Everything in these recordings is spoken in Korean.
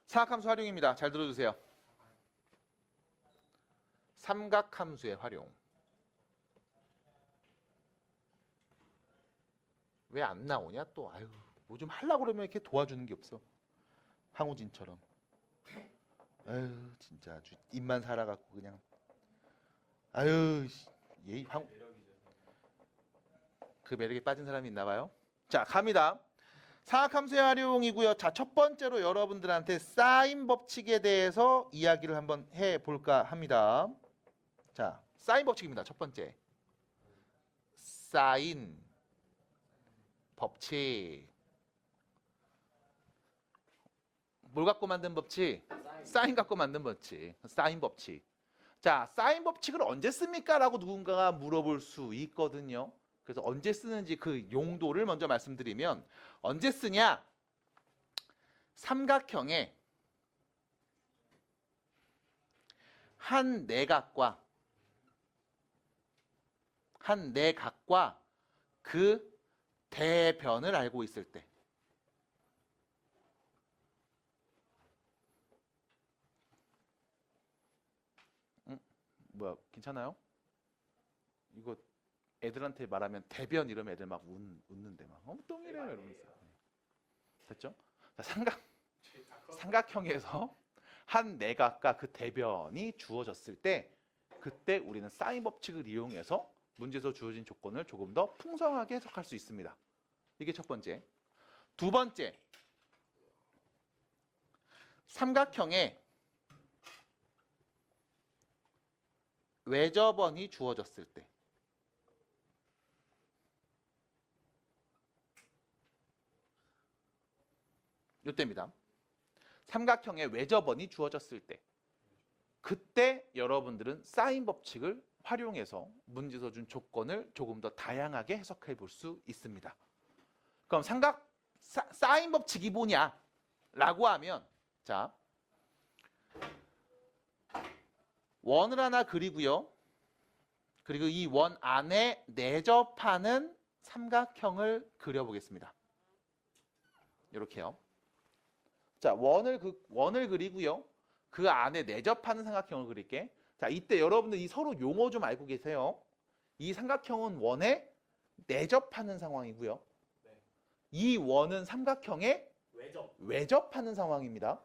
사각함수 활용입니다. 잘 들어주세요. 삼각함수의 활용. 왜 안 나오냐 또. 아유, 뭐 좀 하려고 그러면 이렇게 도와주는 게 없어. 항우진처럼. 아유, 진짜 아주 입만 살아갖고 그냥. 아유, 얘 그 매력에 빠진 사람이 있나 봐요. 자, 갑니다. 사각함수의 활용이고요. 자, 첫 번째로 여러분들한테 사인 법칙에 대해서 이야기를 한번 해볼까 합니다. 자, 사인 법칙입니다. 첫 번째. 사인 법칙. 뭘 갖고 만든 법칙? 사인 갖고 만든 법칙. 사인 법칙. 자, 사인 법칙을 언제 씁니까? 라고 누군가가 물어볼 수 있거든요. 그래서 언제 쓰는지 그 용도를 먼저 말씀드리면, 언제 쓰냐? 삼각형의 한 내각과 그 대변을 알고 있을 때. 뭐야, 괜찮아요? 이거 애들한테 말하면 대변 이러면 애들 막 웃는데 막 엉뚱이래요 이러면서. 됐죠? 자, 삼각형에서 한 내각과 그 대변이 주어졌을 때, 그때 우리는 사인 법칙을 이용해서 문제에서 주어진 조건을 조금 더 풍성하게 해석할 수 있습니다. 이게 첫 번째. 두 번째, 삼각형에 외접원이 주어졌을 때. 이때입니다. 삼각형에 외접원이 주어졌을 때. 그때 여러분들은 사인 법칙을 활용해서 문제에서 준 조건을 조금 더 다양하게 해석해 볼 수 있습니다. 그럼 사인 법칙이 뭐냐? 라고 하면, 자, 원을 하나 그리고요. 그리고 이 원 안에 내접하는 삼각형을 그려보겠습니다. 이렇게요. 자, 원을 그리고요. 그 안에 내접하는 삼각형을 그릴게. 자, 이때 여러분들 이 서로 용어 좀 알고 계세요. 이 삼각형은 원에 내접하는 상황이고요. 네. 이 원은 삼각형에 외접하는 상황입니다.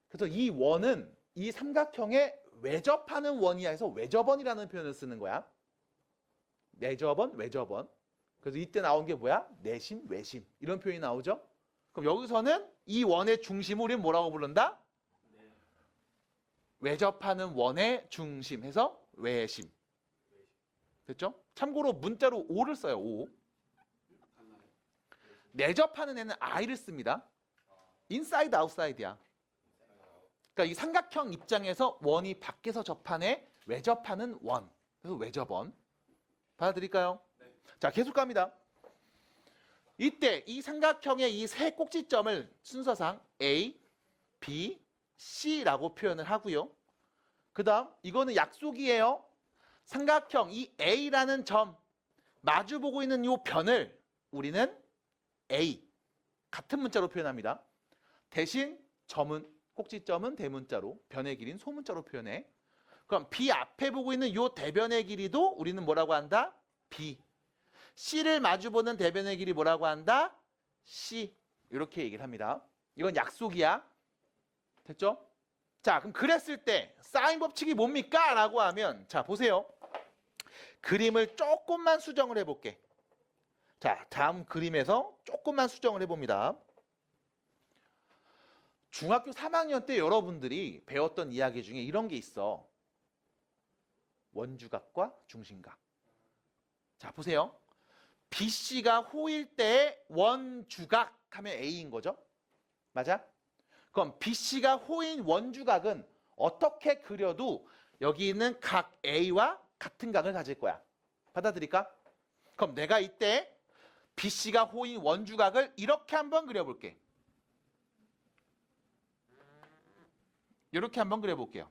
그래서 이 원은 이 삼각형에 외접하는 원이야 해서 외접원이라는 표현을 쓰는 거야. 내접원, 외접원. 그래서 이때 나온 게 뭐야? 내심, 외심. 이런 표현이 나오죠? 그럼 여기서는 이 원의 중심을 우리는 뭐라고 부른다? 외접하는 원의 중심 해서 외심. 됐죠? 참고로 문자로 O를 써요. O. 내접하는 애는 I를 씁니다. 인사이드 아웃사이드야. 그러니까 이 삼각형 입장에서 원이 밖에서 접한 애, 외접하는 원. 그래서 외접원. 받아들일까요? 네. 자, 계속 갑니다. 이때 이 삼각형의 이 세 꼭지점을 순서상 A, B, C라고 표현을 하고요. 그 다음 이거는 약속이에요. 삼각형 이 A라는 점 마주보고 있는 이 변을 우리는 A 같은 문자로 표현합니다. 대신 점은 꼭지점은 대문자로, 변의 길이는 소문자로 표현해. 그럼 B 앞에 보고 있는 이 대변의 길이도 우리는 뭐라고 한다? B. C를 마주보는 대변의 길이 뭐라고 한다? C. 이렇게 얘기를 합니다. 이건 약속이야. 됐죠? 자, 그럼 그랬을 때 사인 법칙이 뭡니까? 라고 하면, 자, 보세요. 그림을 조금만 수정을 해볼게. 자, 다음 그림에서 조금만 수정을 해봅니다. 중학교 3학년 때 여러분들이 배웠던 이야기 중에 이런 게 있어. 원주각과 중심각. 자, 보세요. BC가 호일 때 원주각 하면 A인 거죠? 맞아? 그럼 BC가 호인 원주각은 어떻게 그려도 여기 있는 각 A와 같은 각을 가질 거야. 받아들일까? 그럼 내가 이때 BC가 호인 원주각을 이렇게 한번 그려볼게. 이렇게 한번 그려볼게요.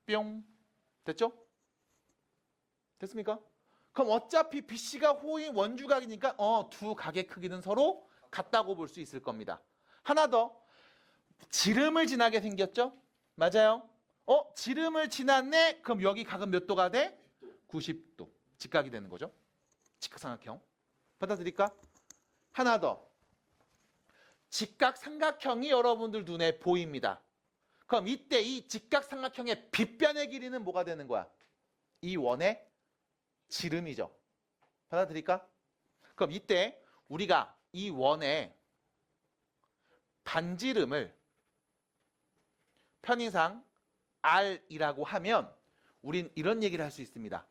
뿅. 됐죠? 됐습니까? 그럼 어차피 BC가 호인 원주각이니까 두 각의 크기는 서로 같다고 볼 수 있을 겁니다. 하나 더. 지름을 지나게 생겼죠? 맞아요? 지름을 지났네? 그럼 여기 각은 몇 도가 돼? 90도. 직각이 되는 거죠. 직각삼각형. 받아들일까? 하나 더. 직각삼각형이 여러분들 눈에 보입니다. 그럼 이때 이 직각삼각형의 빗변의 길이는 뭐가 되는 거야? 이 원의 지름이죠. 받아들일까? 그럼 이때 우리가 이 원의 반지름을 편의상 R이라고 하면 우린 이런 얘기를 할 수 있습니다.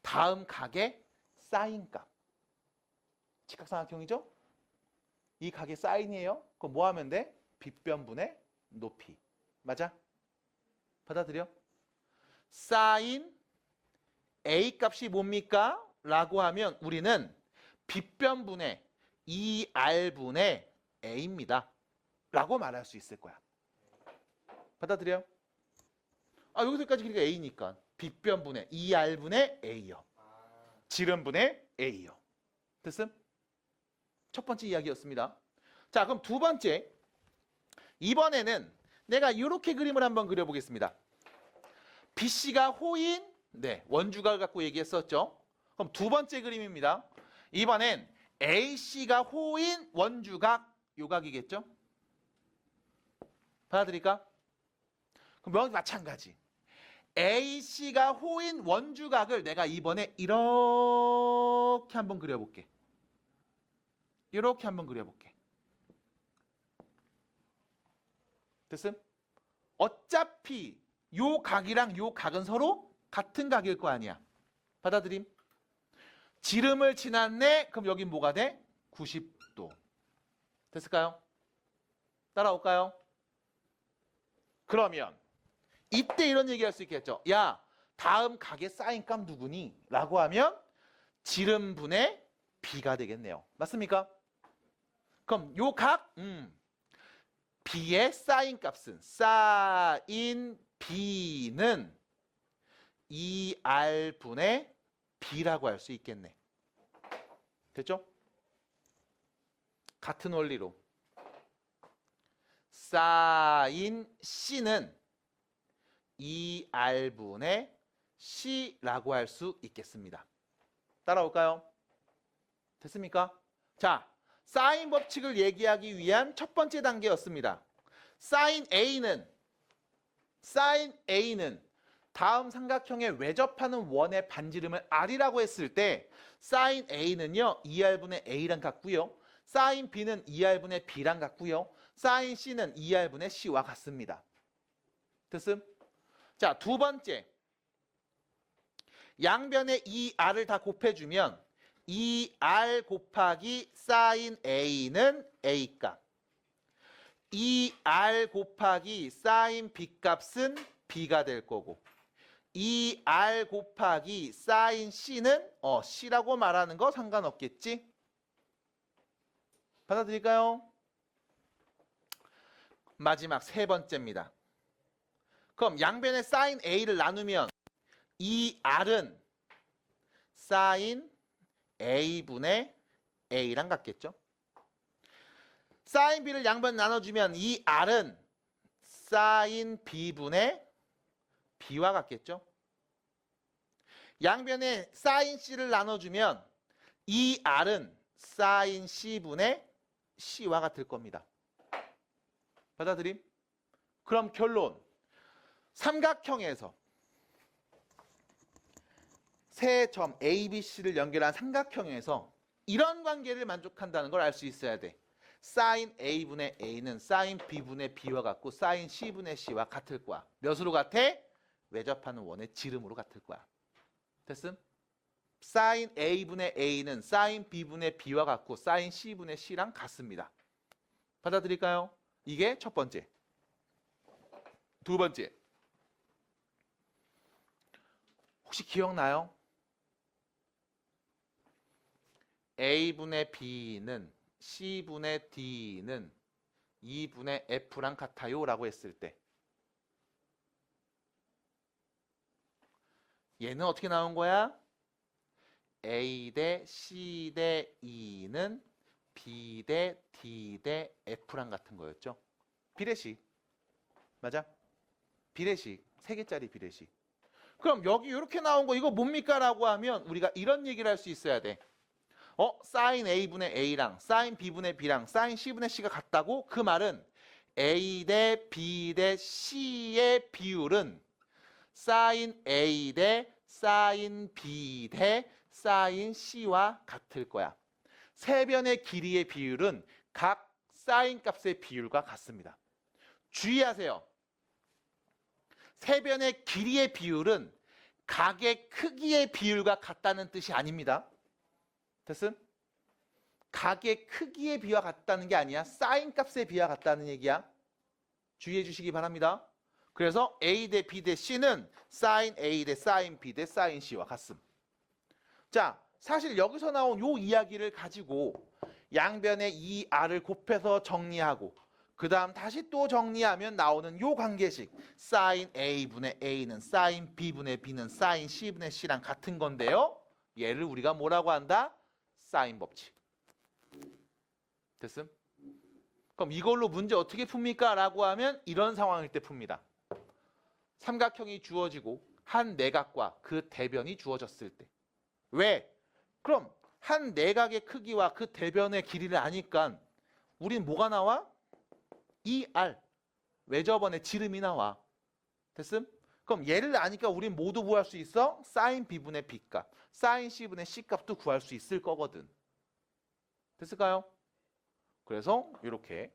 다음 각의 사인값. 직각삼각형이죠? 이 각의 사인이에요. 그럼 뭐 하면 돼? 빗변분의 높이. 맞아? 받아들여? 사인 A 값이 뭡니까? 라고 하면 우리는 빗변분의 2R분의 A입니다. 라고 말할 수 있을 거야. 받아들여? 여기서까지 길이가 A니까 빗변분의 2R분의 A요. 지름분의 A요. 됐음? 첫 번째 이야기였습니다. 자, 그럼 두 번째. 이번에는 내가 이렇게 그림을 한번 그려보겠습니다. BC가 호인, 원주각을 갖고 얘기했었죠. 그럼 두 번째 그림입니다. 이번엔 AC가 호인 원주각, 요각이겠죠? 받아들일까? 그럼 여기 마찬가지. AC가 호인 원주각을 내가 이번에 이렇게 한번 그려볼게. 이렇게 한번 그려볼게. 됐음? 어차피 요 각이랑 요 각은 서로 같은 각일 거 아니야. 받아들임? 지름을 지났네? 그럼 여긴 뭐가 돼? 90도. 됐을까요? 따라올까요? 그러면 이때 이런 얘기 할 수 있겠죠. 야, 다음 각의 사인값 누구니? 라고 하면 지름분의 B가 되겠네요. 맞습니까? 그럼 요 각, B의 사인값은 사인 B는 2R분의 B라고 할 수 있겠네. 됐죠? 같은 원리로 사인 C는 2R분의 C라고 할 수 있겠습니다. 따라올까요? 됐습니까? 자, 사인 법칙을 얘기하기 위한 첫 번째 단계였습니다. 사인 A는 다음 삼각형에 외접하는 원의 반지름을 R이라고 했을 때 사인 A는요 2R분의 A랑 같고요. 사인 B는 2R분의 B랑 같고요. 사인 C는 2R분의 C와 같습니다. 됐음? 자, 두 번째. 양변에 2R을 다 곱해주면 2R 곱하기 사인 A는 A값, 2R 곱하기 사인 B값은 B가 될 거고 2R 곱하기 사인 C는 C라고 말하는 거 상관없겠지? 받아들일까요? 마지막 세 번째입니다. 그럼 양변에 사인 A를 나누면 2R은 사인 A분의 A랑 같겠죠? 사인 B를 양변 나눠주면 이 R은 사인 B분의 B와 같겠죠? 양변에 사인 C를 나눠주면 이 R은 사인 C분의 C와 같을 겁니다. 받아들임? 그럼 결론. 삼각형에서 세 점 A, B, C를 연결한 삼각형에서 이런 관계를 만족한다는 걸 알 수 있어야 돼. 사인 A분의 A는 사인 B분의 B와 같고 사인 C분의 C와 같을 거야. 몇으로 같아? 외접하는 원의 지름으로 같을 거야. 됐음? 사인 A분의 A는 사인 B분의 B와 같고 사인 C분의 C랑 같습니다. 받아들일까요? 이게 첫 번째. 두 번째. 혹시 기억나요? A분의 B는 C분의 D는 2분의 F랑 같아요 라고 했을 때 얘는 어떻게 나온 거야? A 대 C 대 E는 B 대 D 대 F랑 같은 거였죠. 비례식. 맞아? 비례식. 3개짜리 비례식. 그럼 여기 이렇게 나온 거 이거 뭡니까? 라고 하면 우리가 이런 얘기를 할 수 있어야 돼. 사인 A분의 A랑 사인 B분의 B랑 사인 C분의 C가 같다고? 그 말은 A 대 B 대 C의 비율은 사인 A 대 사인 B 대 사인 C와 같을 거야. 세 변의 길이의 비율은 각 사인 값의 비율과 같습니다. 주의하세요. 세 변의 길이의 비율은 각의 크기의 비율과 같다는 뜻이 아닙니다. 됐음? 각의 크기의 비와 같다는 게 아니야. 사인 값의 비와 같다는 얘기야. 주의해 주시기 바랍니다. 그래서 A 대 B 대 C는 사인 A 대 사인 B 대 사인 C와 같음. 자, 사실 여기서 나온 요 이야기를 가지고 양변의 이 R을 곱해서 정리하고 그 다음 다시 또 정리하면 나오는 요 관계식 사인 A분의 A는 사인 B분의 B는 사인 C분의 C랑 같은 건데요. 얘를 우리가 뭐라고 한다? 사인 법칙. 됐음? 그럼 이걸로 문제 어떻게 풉니까? 라고 하면 이런 상황일 때 풉니다. 삼각형이 주어지고 한 내각과 그 대변이 주어졌을 때. 왜? 그럼 한 내각의 크기와 그 대변의 길이를 아니까 우린 뭐가 나와? 2R. 외접원의 지름이 나와. 됐음? 그럼 얘를 아니까 우린 모두 구할 수 있어? 사인 B분의 B값, 사인 C분의 C값도 구할 수 있을 거거든. 됐을까요? 그래서 이렇게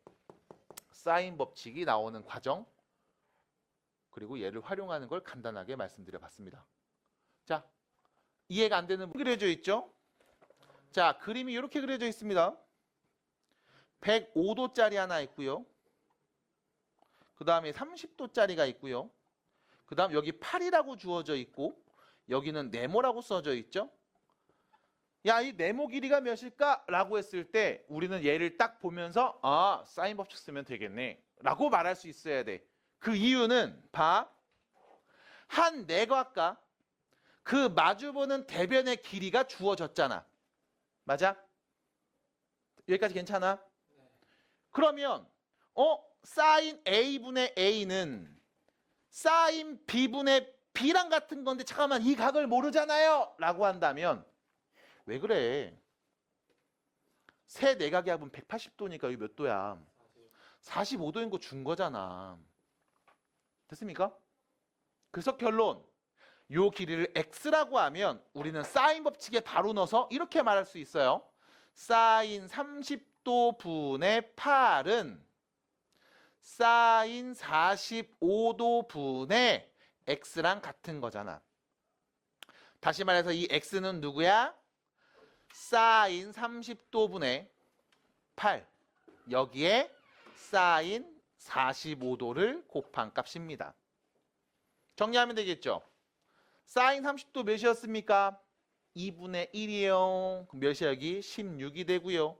사인 법칙이 나오는 과정 그리고 얘를 활용하는 걸 간단하게 말씀드려 봤습니다. 자, 이해가 안 되는 부분 그려져 있죠? 자, 그림이 이렇게 그려져 있습니다. 105도짜리 하나 있고요. 그 다음에 30도짜리가 있고요. 그 다음 여기 8이라고 주어져 있고 여기는 네모라고 써져 있죠. 야, 이 네모 길이가 몇일까? 라고 했을 때 우리는 얘를 딱 보면서 아, 사인 법칙 쓰면 되겠네 라고 말할 수 있어야 돼. 그 이유는 봐. 한 내각과 그 마주보는 대변의 길이가 주어졌잖아. 맞아? 여기까지 괜찮아? 그러면 사인 A분의 A는 사인 B분의 B랑 같은 건데 잠깐만 이 각을 모르잖아요 라고 한다면 왜 그래? 세 내각의 합은 180도니까 여기 몇 도야? 45도인 거 준 거잖아. 됐습니까? 그래서 결론. 요 길이를 x라고 하면 우리는 사인 법칙에 바로 넣어서 이렇게 말할 수 있어요. 사인 30도 분의 8은 사인 45도 분의 x랑 같은 거잖아. 다시 말해서 이 x는 누구야? 사인 30도 분의 8. 여기에 사인 45도를 곱한 값입니다. 정리하면 되겠죠? 사인 30도 몇이었습니까? 2분의 1이에요. 그럼 몇이 여기? 16이 되고요.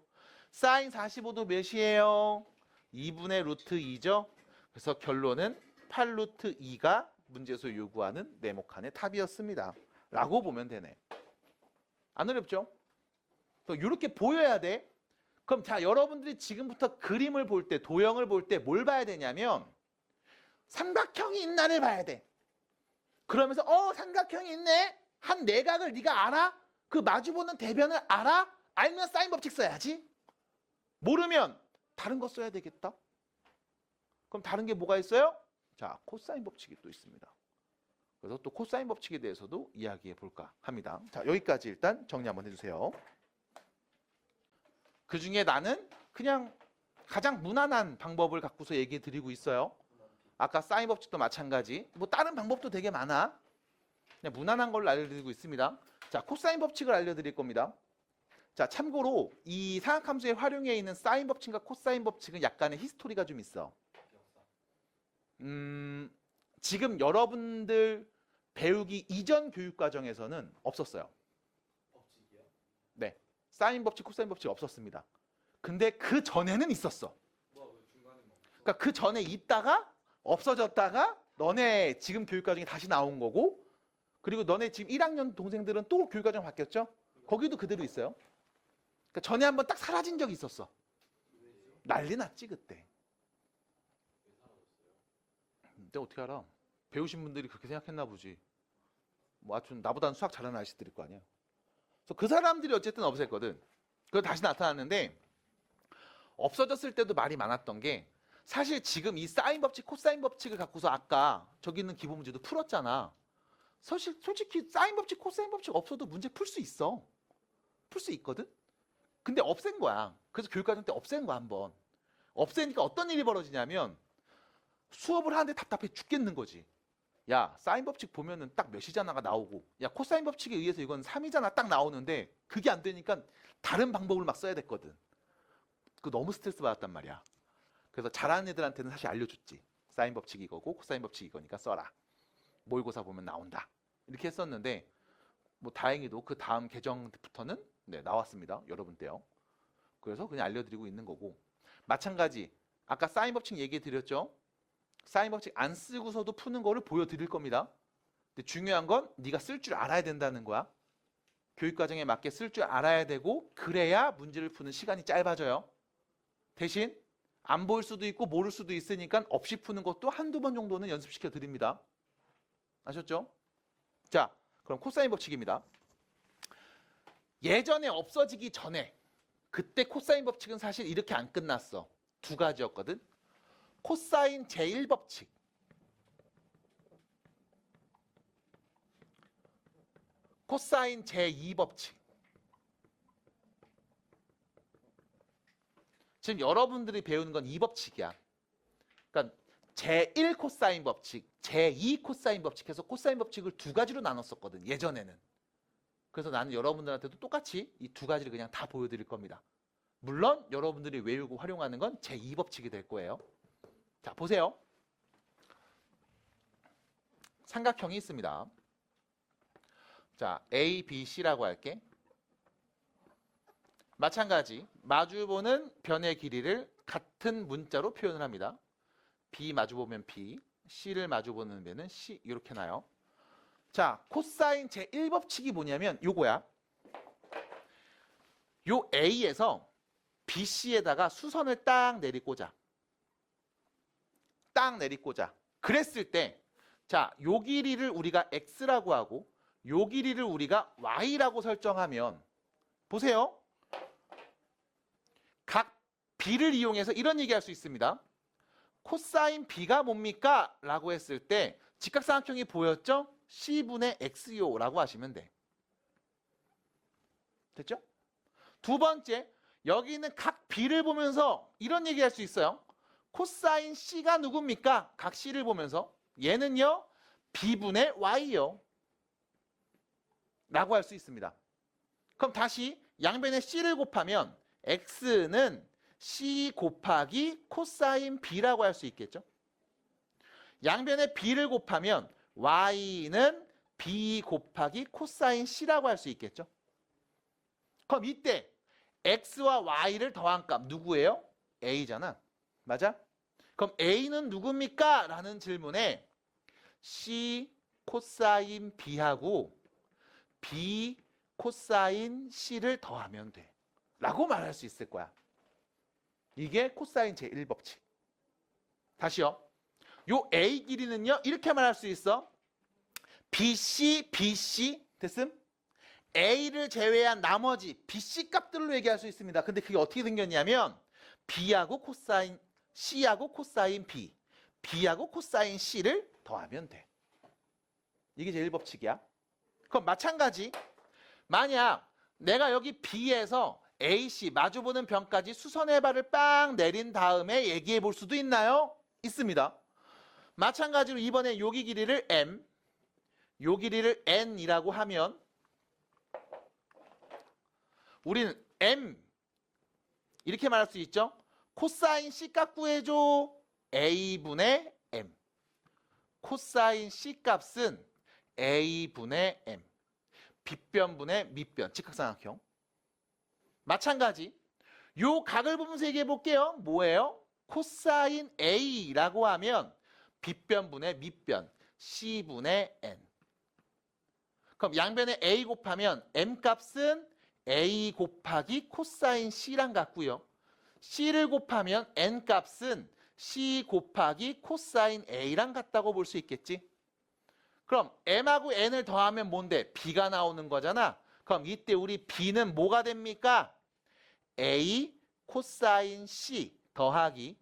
사인 45도 몇이에요? 2분의 루트 2죠. 그래서 결론은 8 루트 2가 문제에서 요구하는 네모칸의 답이었습니다. 라고 보면 되네. 안 어렵죠? 이렇게 보여야 돼. 그럼 자, 여러분들이 지금부터 그림을 볼 때, 도형을 볼 때 뭘 봐야 되냐면 삼각형이 있나를 봐야 돼. 그러면서 삼각형이 있네. 한 내각을 네가 알아? 그 마주보는 대변을 알아? 알면 사인 법칙 써야지. 모르면 다른 거 써야 되겠다. 그럼 다른 게 뭐가 있어요? 자, 코사인 법칙이 또 있습니다. 그래서 또 코사인 법칙에 대해서도 이야기해 볼까 합니다. 자, 여기까지 일단 정리 한번 해주세요. 그 중에 나는 그냥 가장 무난한 방법을 갖고서 얘기해 드리고 있어요. 아까 사인 법칙도 마찬가지. 뭐 다른 방법도 되게 많아. 그냥 무난한 걸로 알려드리고 있습니다. 자, 코사인 법칙을 알려드릴 겁니다. 자, 참고로 이 사각함수에 활용해 있는 사인 법칙과 코사인 법칙은 약간의 히스토리가 좀 있어. 지금 여러분들 배우기 이전 교육 과정에서는 없었어요. 네, 사인 법칙, 코사인 법칙 없었습니다. 근데 그 전에는 있었어. 그러니까 그 전에 있다가 없어졌다가 너네 지금 교육 과정이 다시 나온 거고, 그리고 너네 지금 1학년 동생들은 또 교육 과정 바뀌었죠? 거기도 그대로 있어요. 그러니까 전에 한번 딱 사라진 적이 있었어. 난리 났지 그때. 내가 어떻게 알아? 배우신 분들이 그렇게 생각했나 보지. 뭐 하여튼 나보다는 수학 잘하는 아저씨들일 거 아니야. 그래서 그 사람들이 어쨌든 없앴거든. 그거 다시 나타났는데 없어졌을 때도 말이 많았던 게 사실 지금 이 사인 법칙, 코사인 법칙을 갖고서 아까 저기 있는 기본 문제도 풀었잖아. 솔직히 사인 법칙, 코사인 법칙 없어도 문제 풀 수 있어. 풀 수 있거든? 근데 없앤 거야. 그래서 교육과정 때 없앤 거야, 한번. 없애니까 어떤 일이 벌어지냐면 수업을 하는데 답답해 죽겠는 거지. 야, 사인 법칙 보면은 딱 몇이잖아가 나오고, 야, 코사인 법칙에 의해서 이건 3이잖아 딱 나오는데 그게 안 되니까 다른 방법을 막 써야 됐거든. 그 너무 스트레스 받았단 말이야. 그래서 잘하는 애들한테는 사실 알려줬지. 사인 법칙이 이거고 코사인 법칙이 이거니까 써라. 모의고사 보면 나온다. 이렇게 했었는데 뭐 다행히도 그 다음 계정부터는 네, 나왔습니다. 여러분 때요. 그래서 그냥 알려드리고 있는 거고. 마찬가지 아까 사인 법칙 얘기해 드렸죠. 사인 법칙 안 쓰고서도 푸는 거를 보여드릴 겁니다. 근데 중요한 건 네가 쓸 줄 알아야 된다는 거야. 교육과정에 맞게 쓸 줄 알아야 되고 그래야 문제를 푸는 시간이 짧아져요. 대신 안 보일 수도 있고 모를 수도 있으니까 없이 푸는 것도 한두 번 정도는 연습시켜 드립니다. 아셨죠? 자, 그럼 코사인 법칙입니다. 예전에 없어지기 전에 그때 코사인 법칙은 사실 이렇게 안 끝났어. 두 가지였거든. 코사인 제1법칙. 코사인 제2법칙. 지금 여러분들이 배우는 건 이 법칙이야. 그러니까 제1 코사인 법칙, 제2 코사인 법칙 해서 코사인 법칙을 두 가지로 나눴었거든. 예전에는. 그래서 나는 여러분들한테도 똑같이 이 두 가지를 그냥 다 보여드릴 겁니다. 물론 여러분들이 외우고 활용하는 건 제2법칙이 될 거예요. 자, 보세요. 삼각형이 있습니다. 자, A, B, C라고 할게. 마찬가지 마주보는 변의 길이를 같은 문자로 표현을 합니다. B 마주보면 B, C를 마주보는 배는 C 이렇게 나요. 자, 코사인 제1법칙이 뭐냐면 요거야. 요 A에서 BC에다가 수선을 딱 내리꽂아. 딱 내리꽂아. 그랬을 때 자, 요 길이를 우리가 X라고 하고 요 길이를 우리가 Y라고 설정하면 보세요. 각 B를 이용해서 이런 얘기할 수 있습니다. 코사인 B가 뭡니까? 라고 했을 때 직각삼각형이 보였죠? C분의 X요 라고 하시면 돼. 됐죠? 두 번째, 여기 있는 각 B를 보면서 이런 얘기할 수 있어요. 코사인 C가 누굽니까? 각 C를 보면서 얘는요 B분의 Y요 라고 할 수 있습니다. 그럼 다시 양변에 C를 곱하면 X는 C 곱하기 코사인 B라고 할 수 있겠죠. 양변에 B를 곱하면 Y는 B 곱하기 코사인 C라고 할 수 있겠죠. 그럼 이때 X와 Y를 더한 값 누구예요? A잖아. 맞아? 그럼 A는 누굽니까? 라는 질문에 C 코사인 B하고 B 코사인 C를 더하면 돼. 라고 말할 수 있을 거야. 이게 코사인 제1법칙. 다시요. 요 A 길이는요. 이렇게 말할 수 있어. BC, BC 됐음? A를 제외한 나머지 BC 값들로 얘기할 수 있습니다. 근데 그게 어떻게 생겼냐면 B하고 코사인 C하고 코사인 B, B하고 코사인 C를 더하면 돼. 이게 제1법칙이야. 그럼 마찬가지 만약 내가 여기 B에서 AC 마주보는 변까지 수선의 발을 빵 내린 다음에 얘기해 볼 수도 있나요? 있습니다. 마찬가지로 이번에 여기 길이를 M, 요 길이를 N이라고 하면 우리는 M 이렇게 말할 수 있죠. 코사인 C 값 구해줘. A분의 M. 코사인 C 값은 A분의 M. 빗변분의 밑변, 직각삼각형. 마찬가지 요 각을 보면서 얘기해 볼게요. 뭐예요? 코사인 A라고 하면 빗변분의 밑변, C분의 N. 그럼 양변에 A 곱하면 M 값은 A 곱하기 코사인 C랑 같고요. C를 곱하면 N 값은 C 곱하기 코사인 A랑 같다고 볼 수 있겠지. 그럼 M하고 N을 더하면 뭔데? B가 나오는 거잖아. 그럼 이때 우리 B는 뭐가 됩니까? A 코사인 C 더하기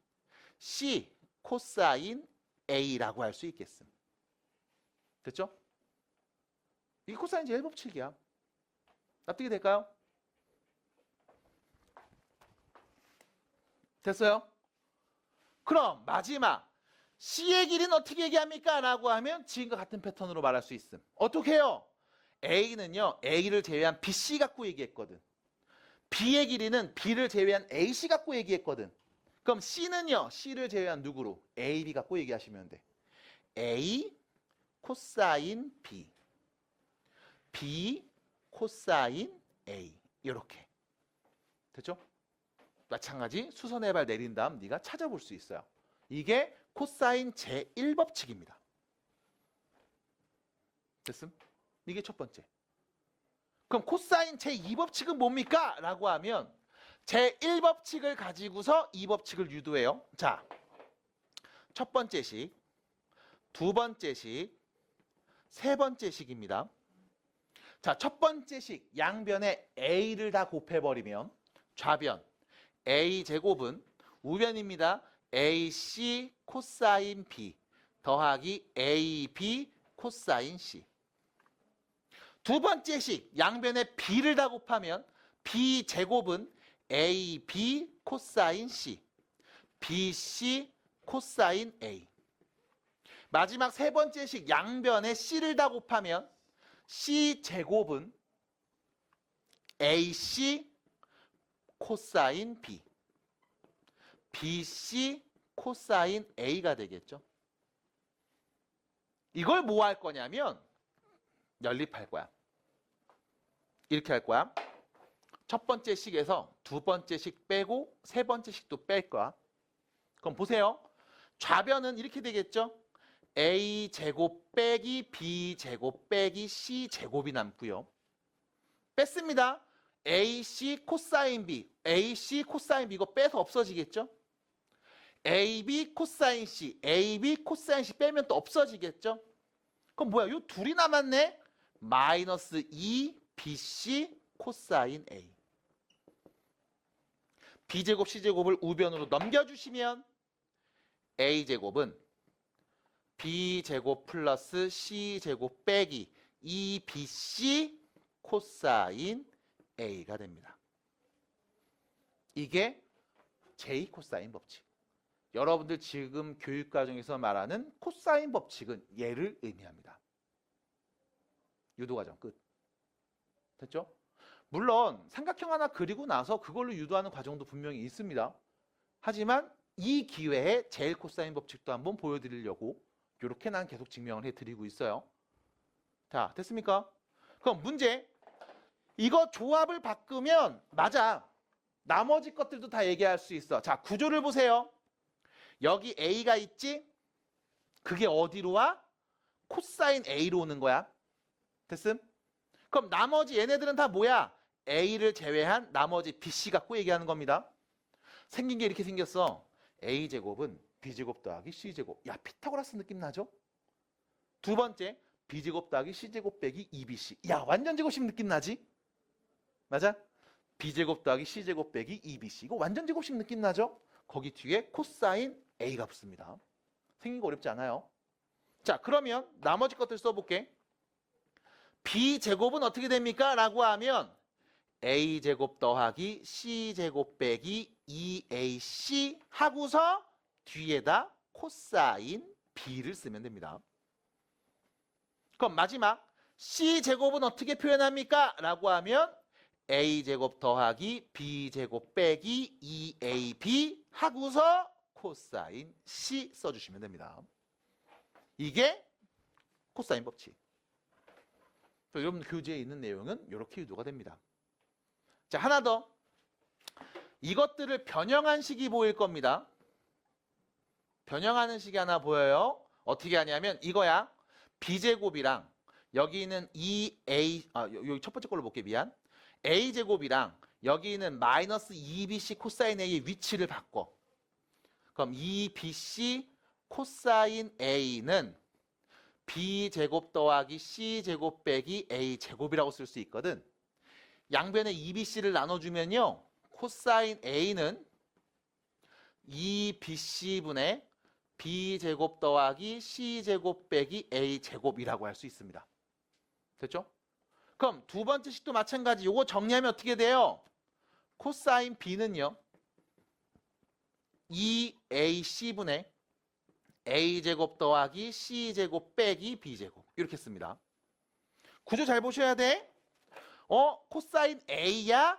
C 코사인 A라고 할 수 있겠음. 됐죠? 이 코사인 제일 법칙이야. 납득이 될까요? 됐어요? 그럼 마지막 C의 길이는 어떻게 얘기합니까? 라고 하면 지금과 같은 패턴으로 말할 수 있음. 어떻게 해요? A는요, A를 제외한 BC 갖고 얘기했거든. B의 길이는 B를 제외한 AC 갖고 얘기했거든. 그럼 C는요, C를 제외한 누구로? AB 갖고 얘기하시면 돼. A 코사인 B, B 코사인 A. 이렇게. 됐죠? 마찬가지 수선의 발 내린 다음 네가 찾아볼 수 있어요. 이게 코사인 제1법칙입니다. 됐음? 이게 첫 번째. 그럼 코사인 제2법칙은 뭡니까? 라고 하면 제1법칙을 가지고서 2법칙을 유도해요. 자, 첫 번째 식, 두 번째 식, 세 번째 식입니다. 자, 첫 번째 식 양변에 A를 다 곱해버리면 좌변 A제곱은 우변입니다. AC 코사인 B 더하기 AB 코사인 C. 두 번째 식 양변에 B를 다 곱하면 B제곱은 AB 코사인 C BC 코사인 A. 마지막 세 번째 식 양변에 C를 다 곱하면 C제곱은 AC 코사인 B BC 코사인 A가 되겠죠. 이걸 뭐 할 거냐면 연립할 거야. 이렇게 할 거야. 첫 번째 식에서 두 번째 식 빼고 세 번째 식도 뺄 거야. 그럼 보세요. 좌변은 이렇게 되겠죠. A제곱 빼기 B제곱 빼기 C제곱이 남고요. 뺐습니다. AC 코사인 B, AC 코사인 B 이거 빼서 없어지겠죠. AB 코사인 C, AB 코사인 C 빼면 또 없어지겠죠. 그럼 뭐야? 이 둘이 남았네. 마이너스 2 BC 코사인 A. B제곱 C제곱을 우변으로 넘겨주시면 A제곱은 B제곱 플러스 C제곱 빼기 2BC 코사인 A가 됩니다. 이게 제2 코사인 법칙. 여러분들 지금 교육과정에서 말하는 코사인 법칙은 얘를 의미합니다. 유도과정 끝. 됐죠? 물론 삼각형 하나 그리고 나서 그걸로 유도하는 과정도 분명히 있습니다. 하지만 이 기회에 제일 코사인 법칙도 한번 보여드리려고 이렇게 난 계속 증명을 해드리고 있어요. 자, 됐습니까? 그럼 문제. 이거 조합을 바꾸면 맞아. 나머지 것들도 다 얘기할 수 있어. 자, 구조를 보세요. 여기 A가 있지? 그게 어디로 와? 코사인 A로 오는 거야. 됐음? 그럼 나머지 얘네들은 다 뭐야? A를 제외한 나머지 BC 갖고 얘기하는 겁니다. 생긴 게 이렇게 생겼어. A제곱은 B제곱 더하기 C제곱. 야, 피타고라스 느낌 나죠? 두 번째, B제곱 더하기 C제곱 빼기 2BC. 야, 완전 제곱식 느낌 나지? 맞아? B제곱 더하기 C제곱 빼기 2BC. 이거 완전 제곱식 느낌 나죠? 거기 뒤에 코사인 A가 붙습니다. 생긴 거 어렵지 않아요. 자, 그러면 나머지 것들 써볼게. B제곱은 어떻게 됩니까? 라고 하면 A제곱 더하기 C제곱 빼기 2AC 하고서 뒤에다 코사인 B를 쓰면 됩니다. 그럼 마지막 C제곱은 어떻게 표현합니까? 라고 하면 A제곱 더하기 B제곱 빼기 2AB 하고서 코사인 C 써주시면 됩니다. 이게 코사인 법칙. 여러분 교재에 있는 내용은 이렇게 유도가 됩니다. 자, 하나 더. 이것들을 변형한 식이 보일 겁니다. 변형하는 식이 하나 보여요. 어떻게 하냐면 이거야. B제곱이랑 여기 있는 2A, 여기 첫 번째 걸로 볼게. 미안. A제곱이랑 여기 있는 마이너스 2BC 코사인 A의 위치를 바꿔. 그럼 2bc 코사인 a는 b제곱 더하기 c제곱 빼기 a제곱이라고 쓸 수 있거든. 양변에 2bc를 나눠주면요. 코사인 a는 2bc분의 b제곱 더하기 c제곱 빼기 a제곱이라고 할 수 있습니다. 됐죠? 그럼 두 번째 식도 마찬가지. 요거 정리하면 어떻게 돼요? 코사인 b는요. 2ac분의 a제곱 더하기 c제곱 빼기 b제곱 이렇게 씁니다. 구조 잘 보셔야 돼. 코사인 a야?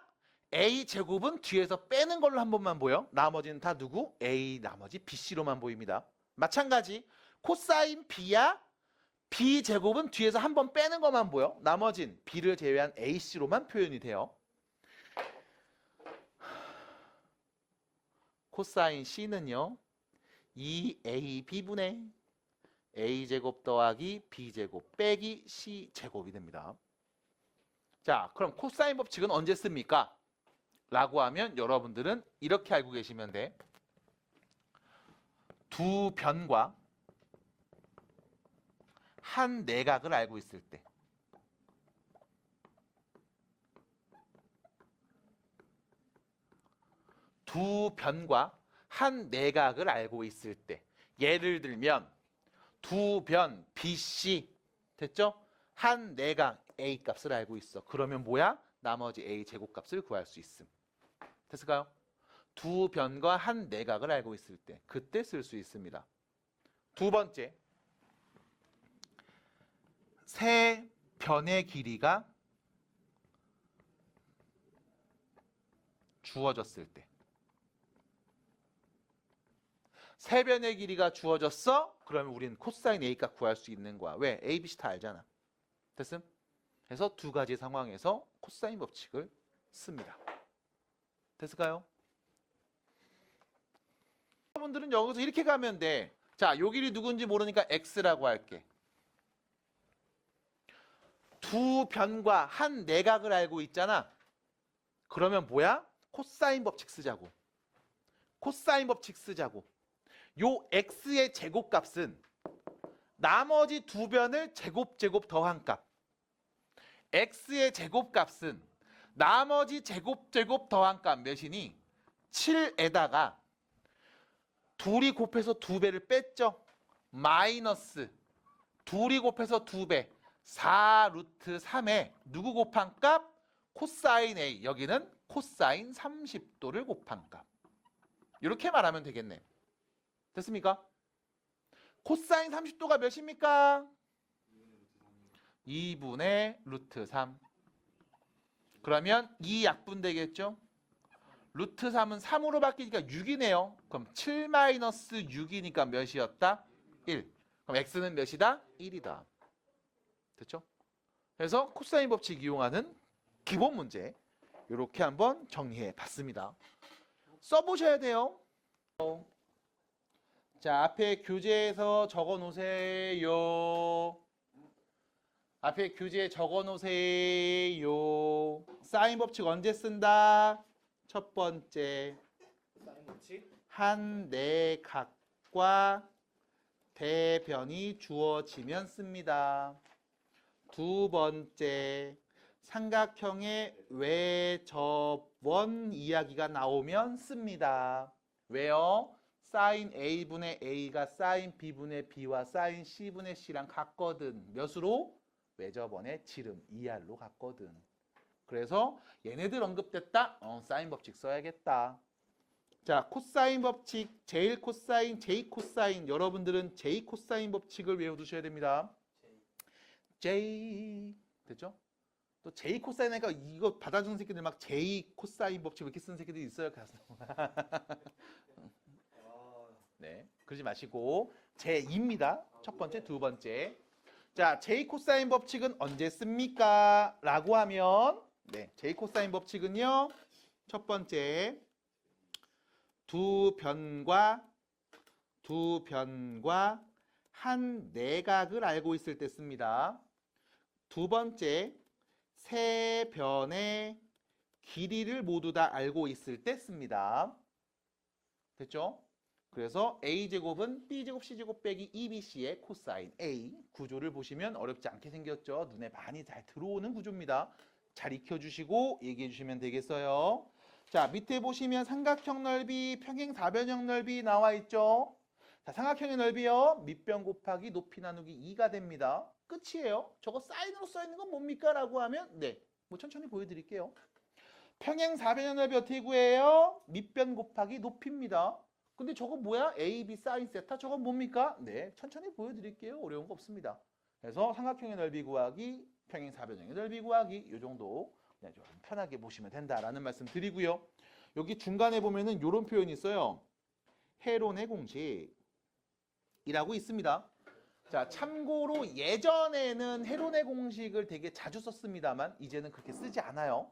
a제곱은 뒤에서 빼는 걸로 한 번만 보여. 나머지는 다 누구? a 나머지 bc로만 보입니다. 마찬가지 코사인 b야? b제곱은 뒤에서 한 번 빼는 것만 보여. 나머진 b를 제외한 ac로만 표현이 돼요. 코사인 c는요. 2ab분의 a제곱 더하기 b제곱 빼기 c제곱이 됩니다. 자, 그럼 코사인 법칙은 언제 씁니까? 라고 하면 여러분들은 이렇게 알고 계시면 돼. 두 변과 한 내각을 알고 있을 때. 두 변과 한 내각을 알고 있을 때. 예를 들면 두 변 BC 됐죠? 한 내각 A 값을 알고 있어. 그러면 뭐야? 나머지 A 제곱값을 구할 수 있음. 됐을까요? 두 변과 한 내각을 알고 있을 때 그때 쓸 수 있습니다. 두 번째, 세 변의 길이가 주어졌을 때. 세 변의 길이가 주어졌어? 그러면 우리는 코사인 A 값 구할 수 있는 거야. 왜? A, B, C 다 알잖아. 됐음? 그래서 두 가지 상황에서 코사인 법칙을 씁니다. 됐을까요? 여러분들은 여기서 이렇게 가면 돼. 자, 요 길이 누군지 모르니까 X라고 할게. 두 변과 한 내각을 알고 있잖아. 그러면 뭐야? 코사인 법칙 쓰자고. 코사인 법칙 쓰자고. 요 X의 제곱값은 나머지 두 변을 제곱 더한 값. X의 제곱값은 나머지 제곱 더한 값 몇이니? 7에다가 둘이 곱해서 두 배를 뺐죠? 마이너스 둘이 곱해서 두 배 4 루트 3에 누구 곱한 값? 코사인 A. 여기는 코사인 30도를 곱한 값. 이렇게 말하면 되겠네. 됐습니까? 코사인 30도가 몇입니까? 2분의 루트 3. 그러면 2 약분 되겠죠? 루트 3은 3으로 바뀌니까 6이네요. 그럼 7-6이니까 몇이었다? 1. 그럼 x는 몇이다? 1이다. 됐죠? 그래서 코사인 법칙 이용하는 기본 문제 이렇게 한번 정리해 봤습니다. 써보셔야 돼요. 자, 앞에 교재에서 적어 놓으세요. 앞에 교재에 적어 놓으세요. 사인 법칙 언제 쓴다? 첫 번째, 한 내각과 대변이 주어지면 씁니다. 두 번째, 삼각형의 외접원 이야기가 나오면 씁니다. 왜요? 사인 A분의 A가 사인 B분의 B와 사인 C분의 C랑 같거든. 몇으로? 외접원의 지름 2R로 같거든. 그래서 얘네들 언급됐다? 사인 법칙 써야겠다. 자, 코사인 법칙, 제일 코사인, 제이 코사인. 여러분들은 제이 코사인 법칙을 외워두셔야 됩니다. 제이. 됐죠? 또 제이 코사인 하니까 이거 받아주는 새끼들 막 제이 코사인 법칙 이렇게 쓰는 새끼들이 있어요. 네, 그러지 마시고 제2입니다. 첫 번째, 두 번째. 자, 제이 코사인 법칙은 언제 씁니까? 라고 하면 네, 제이 코사인 법칙은요. 첫 번째, 두 변과 한 내각을 알고 있을 때 씁니다. 두 번째, 세 변의 길이를 모두 다 알고 있을 때 씁니다. 됐죠? 그래서 a제곱은 b제곱 c제곱 빼기 2bc의 코사인 a. 구조를 보시면 어렵지 않게 생겼죠. 눈에 많이 잘 들어오는 구조입니다. 잘 익혀주시고 얘기해 주시면 되겠어요. 자, 밑에 보시면 삼각형 넓이, 평행사변형 넓이 나와 있죠. 자, 삼각형의 넓이요. 밑변 곱하기 높이 나누기 2가 됩니다. 끝이에요. 저거 사인으로 써 있는 건 뭡니까? 라고 하면 네, 뭐 천천히 보여드릴게요. 평행사변형 넓이 어떻게 구해요? 밑변 곱하기 높이입니다. 근데 저거 뭐야? A, B 사인 세타 저건 뭡니까? 네, 천천히 보여드릴게요. 어려운 거 없습니다. 그래서 삼각형의 넓이 구하기, 평행사변형의 넓이 구하기 이 정도 그냥 좀 편하게 보시면 된다라는 말씀 드리고요. 여기 중간에 보면은 이런 표현이 있어요. 헤론의 공식이라고 있습니다. 자, 참고로 예전에는 헤론의 공식을 되게 자주 썼습니다만 이제는 그렇게 쓰지 않아요.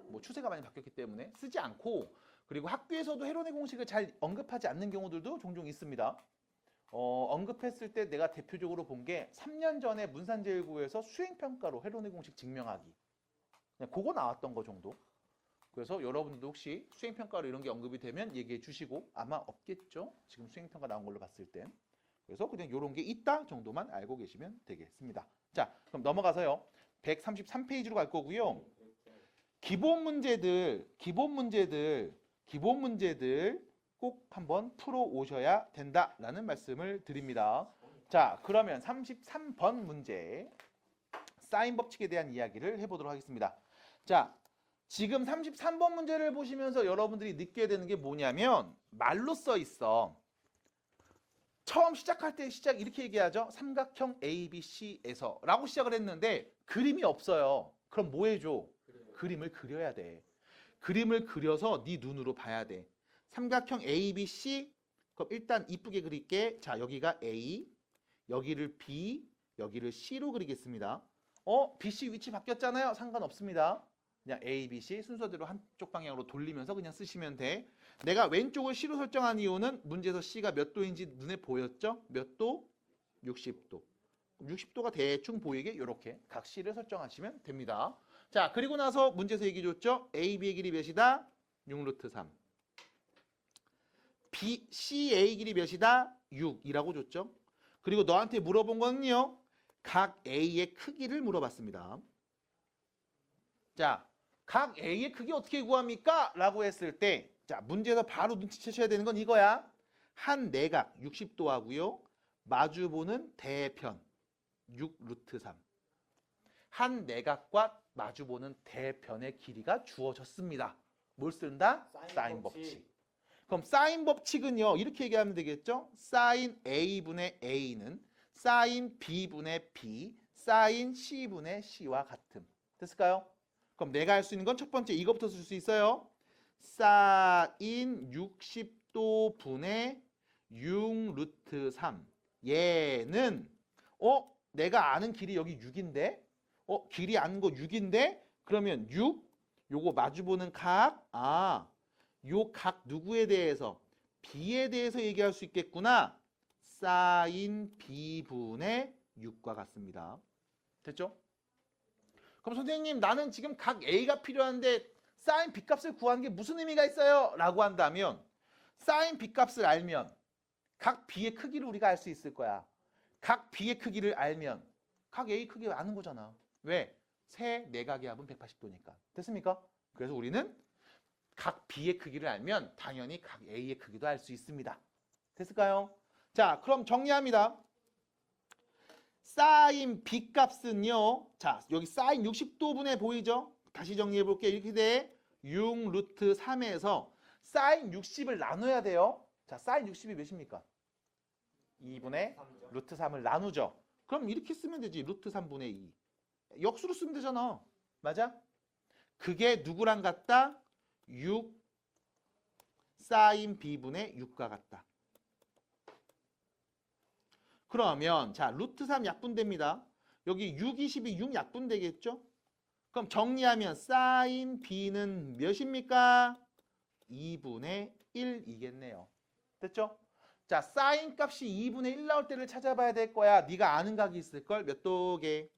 뭐 추세가 많이 바뀌었기 때문에 쓰지 않고, 그리고 학교에서도 헤론의 공식을 잘 언급하지 않는 경우들도 종종 있습니다. 언급했을 때 내가 대표적으로 본 게 3년 전에 문산제일고에서 수행평가로 헤론의 공식 증명하기. 그냥 그거 나왔던 거 정도. 그래서 여러분들도 혹시 수행평가로 이런 게 언급이 되면 얘기해 주시고, 아마 없겠죠? 지금 수행평가 나온 걸로 봤을 땐. 그래서 그냥 이런 게 있다 정도만 알고 계시면 되겠습니다. 자, 그럼 넘어가서요. 133페이지로 갈 거고요. 기본 문제들 꼭 한번 풀어 오셔야 된다라는 말씀을 드립니다. 자, 그러면 33번 문제 사인 법칙에 대한 이야기를 해보도록 하겠습니다. 자, 지금 33번 문제를 보시면서 여러분들이 느껴야 되는 게 뭐냐면 말로 써 있어. 처음 시작할 때 이렇게 얘기하죠. 삼각형 ABC에서 라고 시작을 했는데 그림이 없어요. 그럼 뭐 해줘? 그림을 그려야 돼. 그림을 그려서 네 눈으로 봐야 돼. 삼각형 ABC, 그럼 일단 이쁘게 그릴게. 자, 여기가 A, 여기를 B, 여기를 C로 그리겠습니다. BC 위치 바뀌었잖아요. 상관없습니다. 그냥 A, B, C 순서대로 한쪽 방향으로 돌리면서 그냥 쓰시면 돼. 내가 왼쪽을 C로 설정한 이유는 문제에서 C가 몇 도인지 눈에 보였죠? 몇 도? 60도. 60도가 대충 보이게 이렇게 각 C를 설정하시면 됩니다. 자, 그리고 나서 문제에서 얘기 줬죠? A, B의 길이 몇이다? 6루트 3. B, C, A 길이 몇이다? 6이라고 줬죠? 그리고 너한테 물어본 거는요. 각 A의 크기를 물어봤습니다. 자, 각 A의 크기 어떻게 구합니까? 라고 했을 때, 자, 문제에서 바로 눈치채셔야 되는 건 이거야. 한 내각 60도 하고요. 마주보는 대편 6루트 3. 한 내각과 마주보는 대편의 길이가 주어졌습니다. 뭘 쓴다? 사인 법칙. 그럼 사인 법칙은요. 이렇게 얘기하면 되겠죠? 사인 A분의 A는 사인 B분의 B, 사인 C분의 C와 같음. 됐을까요? 그럼 내가 할 수 있는 건 첫 번째 이거부터 쓸 수 있어요. 사인 60도 분의 6루트 3. 얘는 내가 아는 길이 여기 6인데 길이 아는 거 6인데 그러면 6 요거 마주보는 각 요 각 누구에 대해서? B에 대해서 얘기할 수 있겠구나. 사인 B분의 6과 같습니다. 됐죠? 그럼 선생님 나는 지금 각 A가 필요한데 사인 B값을 구하는 게 무슨 의미가 있어요? 라고 한다면 사인 B값을 알면 각 B의 크기를 우리가 알 수 있을 거야. 각 B의 크기를 알면 각 A 크기를 아는 거잖아. 왜? 세 내각의 합은 180도니까. 됐습니까? 그래서 우리는 각 B의 크기를 알면 당연히 각 A의 크기도 알 수 있습니다. 됐을까요? 자, 그럼 정리합니다. 사인 B값은요. 자, 여기 사인 60도분에 보이죠? 다시 정리해 볼게요. 이렇게 돼. 6루트 3에서 사인 60을 나눠야 돼요. 자, 사인 60이 몇입니까? 2분의 루트 3을 나누죠. 그럼 이렇게 쓰면 되지. 루트 3분의 2. 역수로 쓰면 되잖아. 맞아? 그게 누구랑 같다? 6 사인 B분의 6과 같다. 그러면 자 루트 3 약분됩니다. 여기 6, 20이 6 약분되겠죠? 그럼 정리하면 사인 B는 몇입니까? 2분의 1이겠네요. 됐죠? 자, 사인 값이 2분의 1 나올 때를 찾아봐야 될 거야. 네가 아는 각이 있을걸? 몇 도게?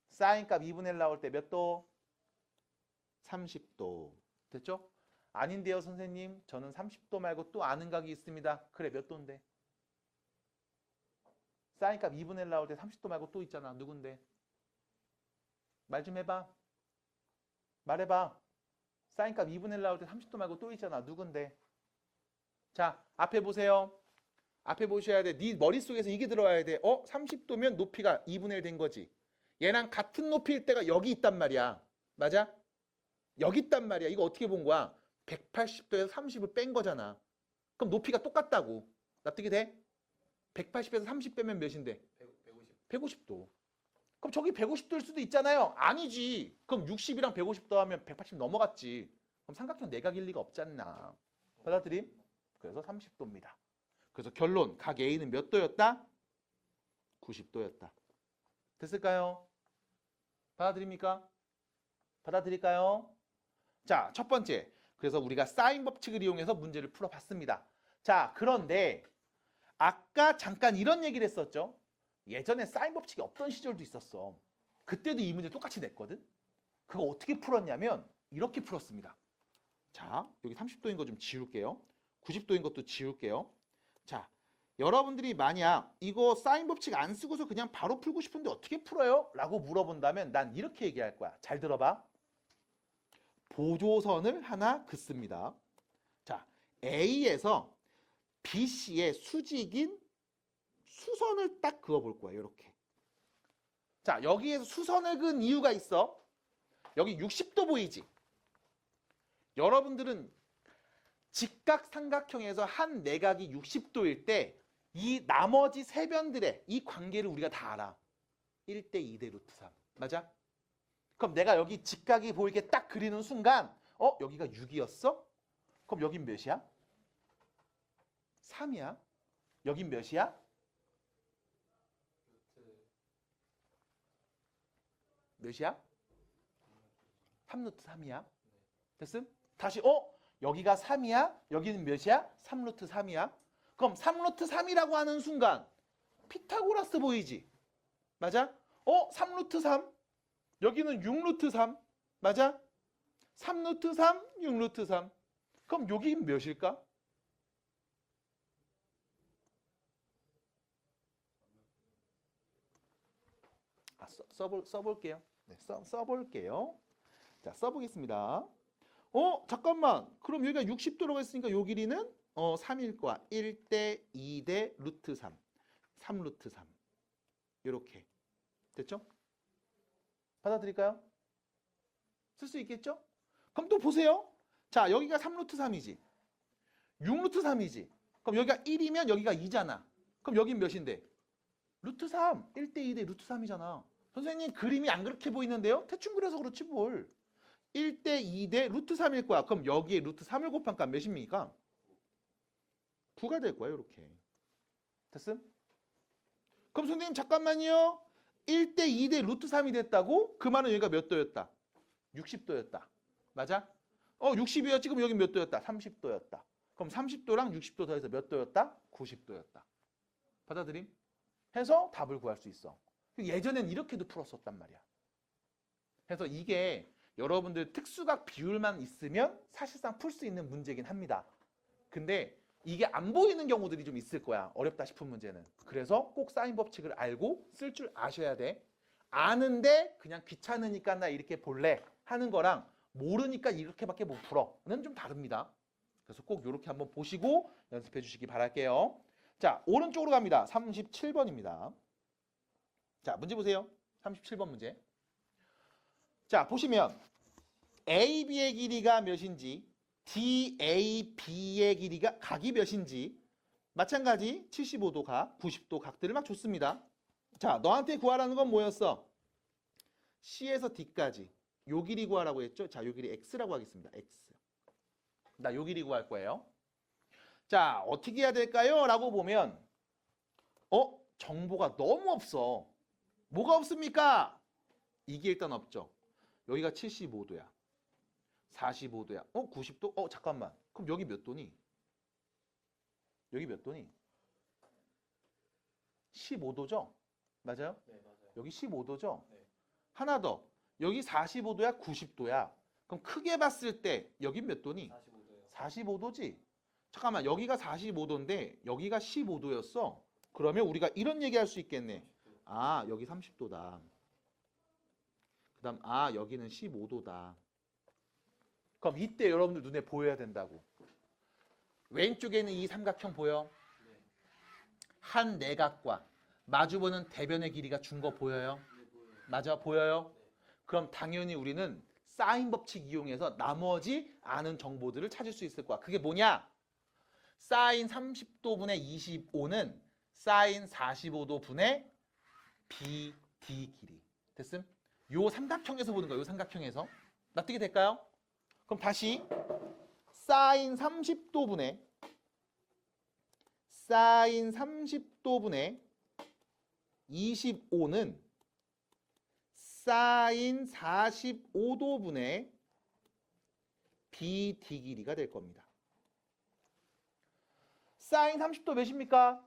사인 값 2분의 1 나올 때 몇 도? 30도. 됐죠? 아닌데요, 선생님. 저는 30도 말고 또 아는 각이 있습니다. 그래, 몇 도인데? 사인값 2분의 1 나올 때 30도 말고 또 있잖아. 누군데? 말 좀 해봐. 말해봐. 사인값 2분의 1 나올 때 30도 말고 또 있잖아. 누군데? 자, 앞에 보세요. 앞에 보셔야 돼. 네 머릿속에서 이게 들어와야 돼. 30도면 높이가 2분의 1 된 거지. 얘랑 같은 높이일 때가 여기 있단 말이야. 맞아? 여기 있단 말이야. 이거 어떻게 본 거야? 180도에서 30을 뺀 거잖아. 그럼 높이가 똑같다고. 납득이 돼? 180에서 30 빼면 몇인데? 150도. 그럼 저기 150도일 수도 있잖아요. 아니지. 그럼 60이랑 150 더하면 180 넘어갔지. 그럼 삼각형 내각일 리가 없잖아. 받아들임? 그래서 30도입니다. 그래서 결론, 각 A는 몇 도였다? 90도였다. 됐을까요? 받아들입니까? 받아들일까요? 자, 첫 번째. 그래서 우리가 사인 법칙을 이용해서 문제를 풀어봤습니다. 자, 그런데 아까 잠깐 이런 얘기를 했었죠. 예전에 사인 법칙이 없던 시절도 있었어. 그때도 이 문제 똑같이 냈거든. 그거 어떻게 풀었냐면 이렇게 풀었습니다. 자, 여기 30도인 거 좀 지울게요. 90도인 것도 지울게요. 자, 여러분들이 만약 이거 사인 법칙 안 쓰고서 그냥 바로 풀고 싶은데 어떻게 풀어요? 라고 물어본다면 난 이렇게 얘기할 거야. 잘 들어봐. 보조선을 하나 긋습니다. 자, A에서 BC의 수직인 수선을 딱 그어볼 거야. 이렇게. 자, 여기에서 수선을 그은 이유가 있어. 여기 60도 보이지? 여러분들은 직각삼각형에서 한 내각이 60도일 때 이 나머지 세 변들의 이 관계를 우리가 다 알아. 1대 2대 루트 3. 맞아? 그럼 내가 여기 직각이 보이게 딱 그리는 순간 여기가 6이었어? 그럼 여긴 몇이야? 3이야. 여긴 몇이야? 몇이야? 3루트 3이야. 됐음? 다시 여기가 3이야? 여기는 몇이야? 3루트 3이야. 그럼 3루트 3이라고 하는 순간 피타고라스 보이지? 맞아? 3루트 3. 여기는 6루트 3. 맞아? 3루트 3, 6루트 3. 그럼 여기 몇일까? 써볼게요. 네, 써볼게요. 자, 써보겠습니다. 잠깐만. 그럼 여기가 60도라고 했으니까 요 길이는 3일 거야. 1대 2대 루트 3. 3루트 3. 이렇게. 됐죠? 받아들일까요? 쓸 수 있겠죠? 그럼 또 보세요. 자, 여기가 3루트 3이지. 6루트 3이지. 그럼 여기가 1이면 여기가 2잖아. 그럼 여긴 몇인데? 루트 3. 1대 2대 루트 3이잖아. 선생님 그림이 안 그렇게 보이는데요? 대충 그려서 그렇지 뭘. 1대 2대 루트 3일 거야. 그럼 여기에 루트 3을 곱한 값 몇입니까? 9가 될 거야. 이렇게. 됐음? 그럼 선생님 잠깐만요. 1대 2대 루트 3이 됐다고? 그 말은 여기가 몇 도였다? 60도였다. 맞아? 60이었지? 그럼 여기 몇 도였다? 30도였다. 그럼 30도랑 60도 더해서 몇 도였다? 90도였다. 받아들임? 해서 답을 구할 수 있어. 예전엔 이렇게도 풀었었단 말이야. 그래서 이게 여러분들 특수각 비율만 있으면 사실상 풀 수 있는 문제긴 합니다. 근데 이게 안 보이는 경우들이 좀 있을 거야. 어렵다 싶은 문제는. 그래서 꼭 사인 법칙을 알고 쓸 줄 아셔야 돼. 아는데 그냥 귀찮으니까 나 이렇게 볼래 하는 거랑 모르니까 이렇게밖에 못 풀어는 좀 다릅니다. 그래서 꼭 이렇게 한번 보시고 연습해 주시기 바랄게요. 자, 오른쪽으로 갑니다. 37번입니다. 자, 문제 보세요. 37번 문제. 자, 보시면 AB의 길이가 몇인지 DAB의 길이가 각이 몇인지 마찬가지 75도 각, 90도 각들을 막 줬습니다. 자, 너한테 구하라는 건 뭐였어? C에서 D까지 요 길이 구하라고 했죠? 자, 요 길이 X라고 하겠습니다. X. 나 요 길이 구할 거예요. 자, 어떻게 해야 될까요? 라고 보면 정보가 너무 없어. 뭐가 없습니까? 이게 일단 없죠. 여기가 75도야. 45도야. 90도? 잠깐만. 그럼 여기 몇 도니? 여기 몇 도니? 15도죠? 맞아요? 네, 맞아요. 여기 15도죠? 네. 하나 더. 여기 45도야, 90도야. 그럼 크게 봤을 때 여기 몇 도니? 45도요. 45도지? 잠깐만, 여기가 45도인데 여기가 15도였어. 그러면 우리가 이런 얘기 할 수 있겠네. 아, 여기 30도다. 그 다음, 아, 여기는 15도다. 그럼 이때 여러분들 눈에 보여야 된다고. 왼쪽에는 이 삼각형 보여? 한 내각과 마주보는 대변의 길이가 준 거 보여요? 맞아, 보여요? 그럼 당연히 우리는 사인 법칙 이용해서 나머지 아는 정보들을 찾을 수 있을 거야. 그게 뭐냐? 사인 30도분의 25는 사인 45도분의 BD 길이. 됐음? 요 삼각형에서 보는 거야. 요 삼각형에서. 납득이 될까요? 그럼 다시 사인 30도분의 25는 사인 45도분의 BD 길이가 될 겁니다. 사인 30도 몇입니까?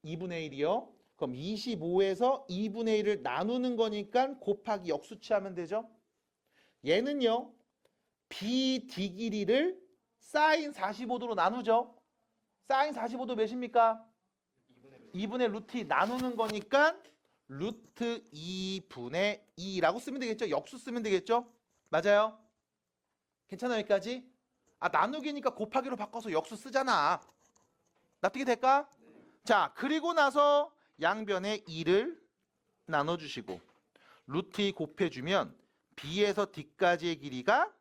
2분의 1이요. 그럼 25에서 2분의 1을 나누는 거니까 곱하기 역수치하면 되죠. 얘는요. BD 길이를 사인 45도로 나누죠. 사인 45도 몇입니까? 2분의 루트 2 나누는 거니까 루트 2분의 2라고 쓰면 되겠죠. 역수 쓰면 되겠죠. 맞아요? 괜찮아요 여기까지? 아, 나누기니까 곱하기로 바꿔서 역수 쓰잖아. 납득이 될까? 자, 그리고 나서 양변에 2를 나눠주시고 루트 2 곱해주면 B에서 D까지의 길이가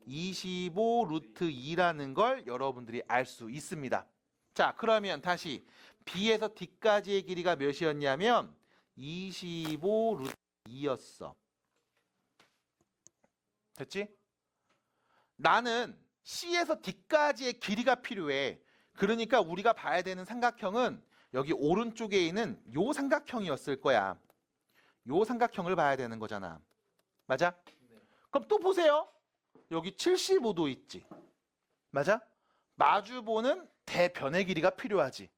25 루트 2라는 걸 여러분들이 알 수 있습니다. 자, 그러면 다시 B에서 D까지의 길이가 몇이었냐면 25 루트 2였어. 됐지? 나는 C에서 D까지의 길이가 필요해. 그러니까 우리가 봐야 되는 삼각형은 여기 오른쪽에 있는 요 삼각형이었을 거야. 요 삼각형을 봐야 되는 거잖아. 맞아? 네. 그럼 또 보세요. 여기 75도 있지. 맞아? 마주보는 대변의 길이가 필요하지.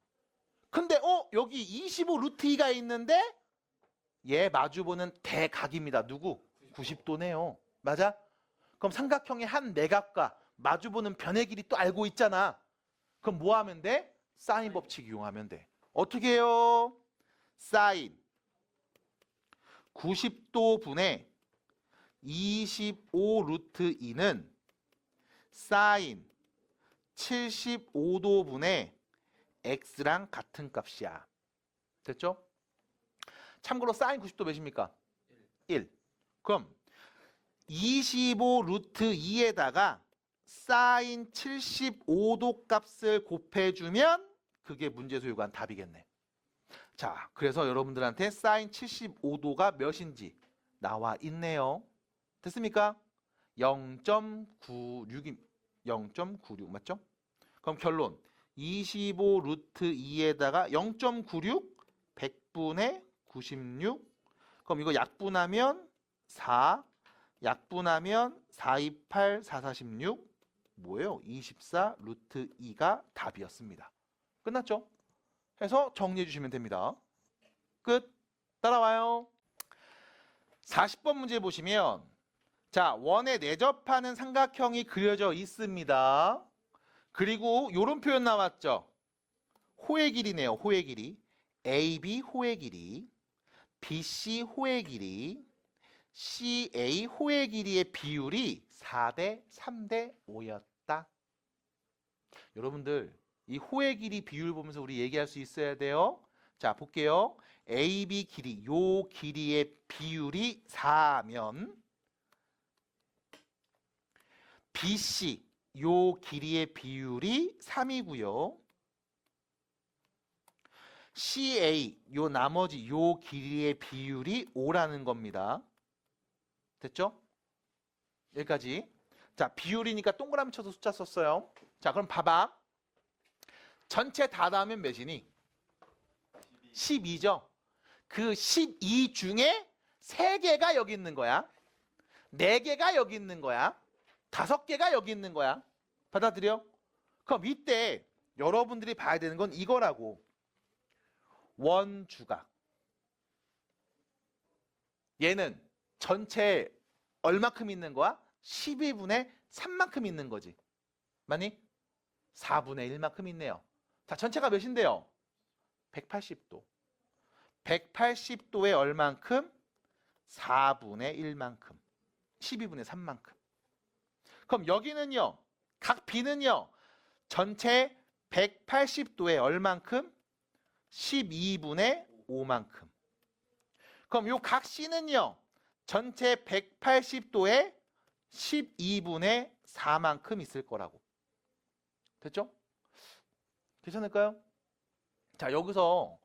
근데 여기 25 루트 2가 있는데 얘 마주보는 대각입니다. 누구? 90도네요. 맞아? 그럼 삼각형의 한 내각과 마주보는 변의 길이 또 알고 있잖아. 그럼 뭐 하면 돼? 사인 법칙 이용하면 돼. 어떻게 해요? 사인 90도 분의 25 루트 2는 사인 75도 분의 x랑 같은 값이야. 됐죠? 참고로 사인 90도 몇입니까? 1. 그럼 25 루트 2에다가 사인 75도 값을 곱해주면 그게 문제에서 요구한 답이겠네. 자, 그래서 여러분들한테 사인 75도가 몇인지 나와 있네요. 됐습니까? 0.96 맞죠? 그럼 결론 25 루트 2에다가 0.96 100분의 96. 그럼 이거 약분하면 4, 약분하면 428, 446 뭐예요? 24 루트 2가 답이었습니다. 끝났죠? 해서 정리해 주시면 됩니다. 끝. 따라와요. 40번 문제 보시면 자, 원에 내접하는 삼각형이 그려져 있습니다. 그리고 이런 표현 나왔죠. 호의 길이네요. 호의 길이. AB 호의 길이, BC 호의 길이, CA 호의 길이의 비율이 4대 3대 5였다. 여러분들 이 호의 길이 비율 보면서 우리 얘기할 수 있어야 돼요. 자, 볼게요. AB 길이, 요 길이의 비율이 4면 BC, 요 길이의 비율이 3이고요. CA, 요 나머지 요 길이의 비율이 5라는 겁니다. 됐죠? 여기까지. 자, 비율이니까 동그라미 쳐서 숫자 썼어요. 자, 그럼 봐봐. 전체 다 더하면 몇이니? 12죠? 그 12 중에 3개가 여기 있는 거야. 4개가 여기 있는 거야. 5개가 여기 있는 거야. 받아들여? 그럼 이때 여러분들이 봐야 되는 건 이거라고. 원주각. 얘는 전체 얼마큼 있는 거야? 12분의 3만큼 있는 거지. 맞니? 4분의 1만큼 있네요. 자, 전체가 몇인데요? 180도. 180도에 얼만큼? 4분의 1만큼. 12분의 3만큼. 그럼 여기는요. 각 B는요. 전체 180도에 얼만큼? 12분의 5만큼. 그럼 요 각 C는요. 전체 180도에 12분의 4만큼 있을 거라고. 됐죠? 괜찮을까요? 자, 여기서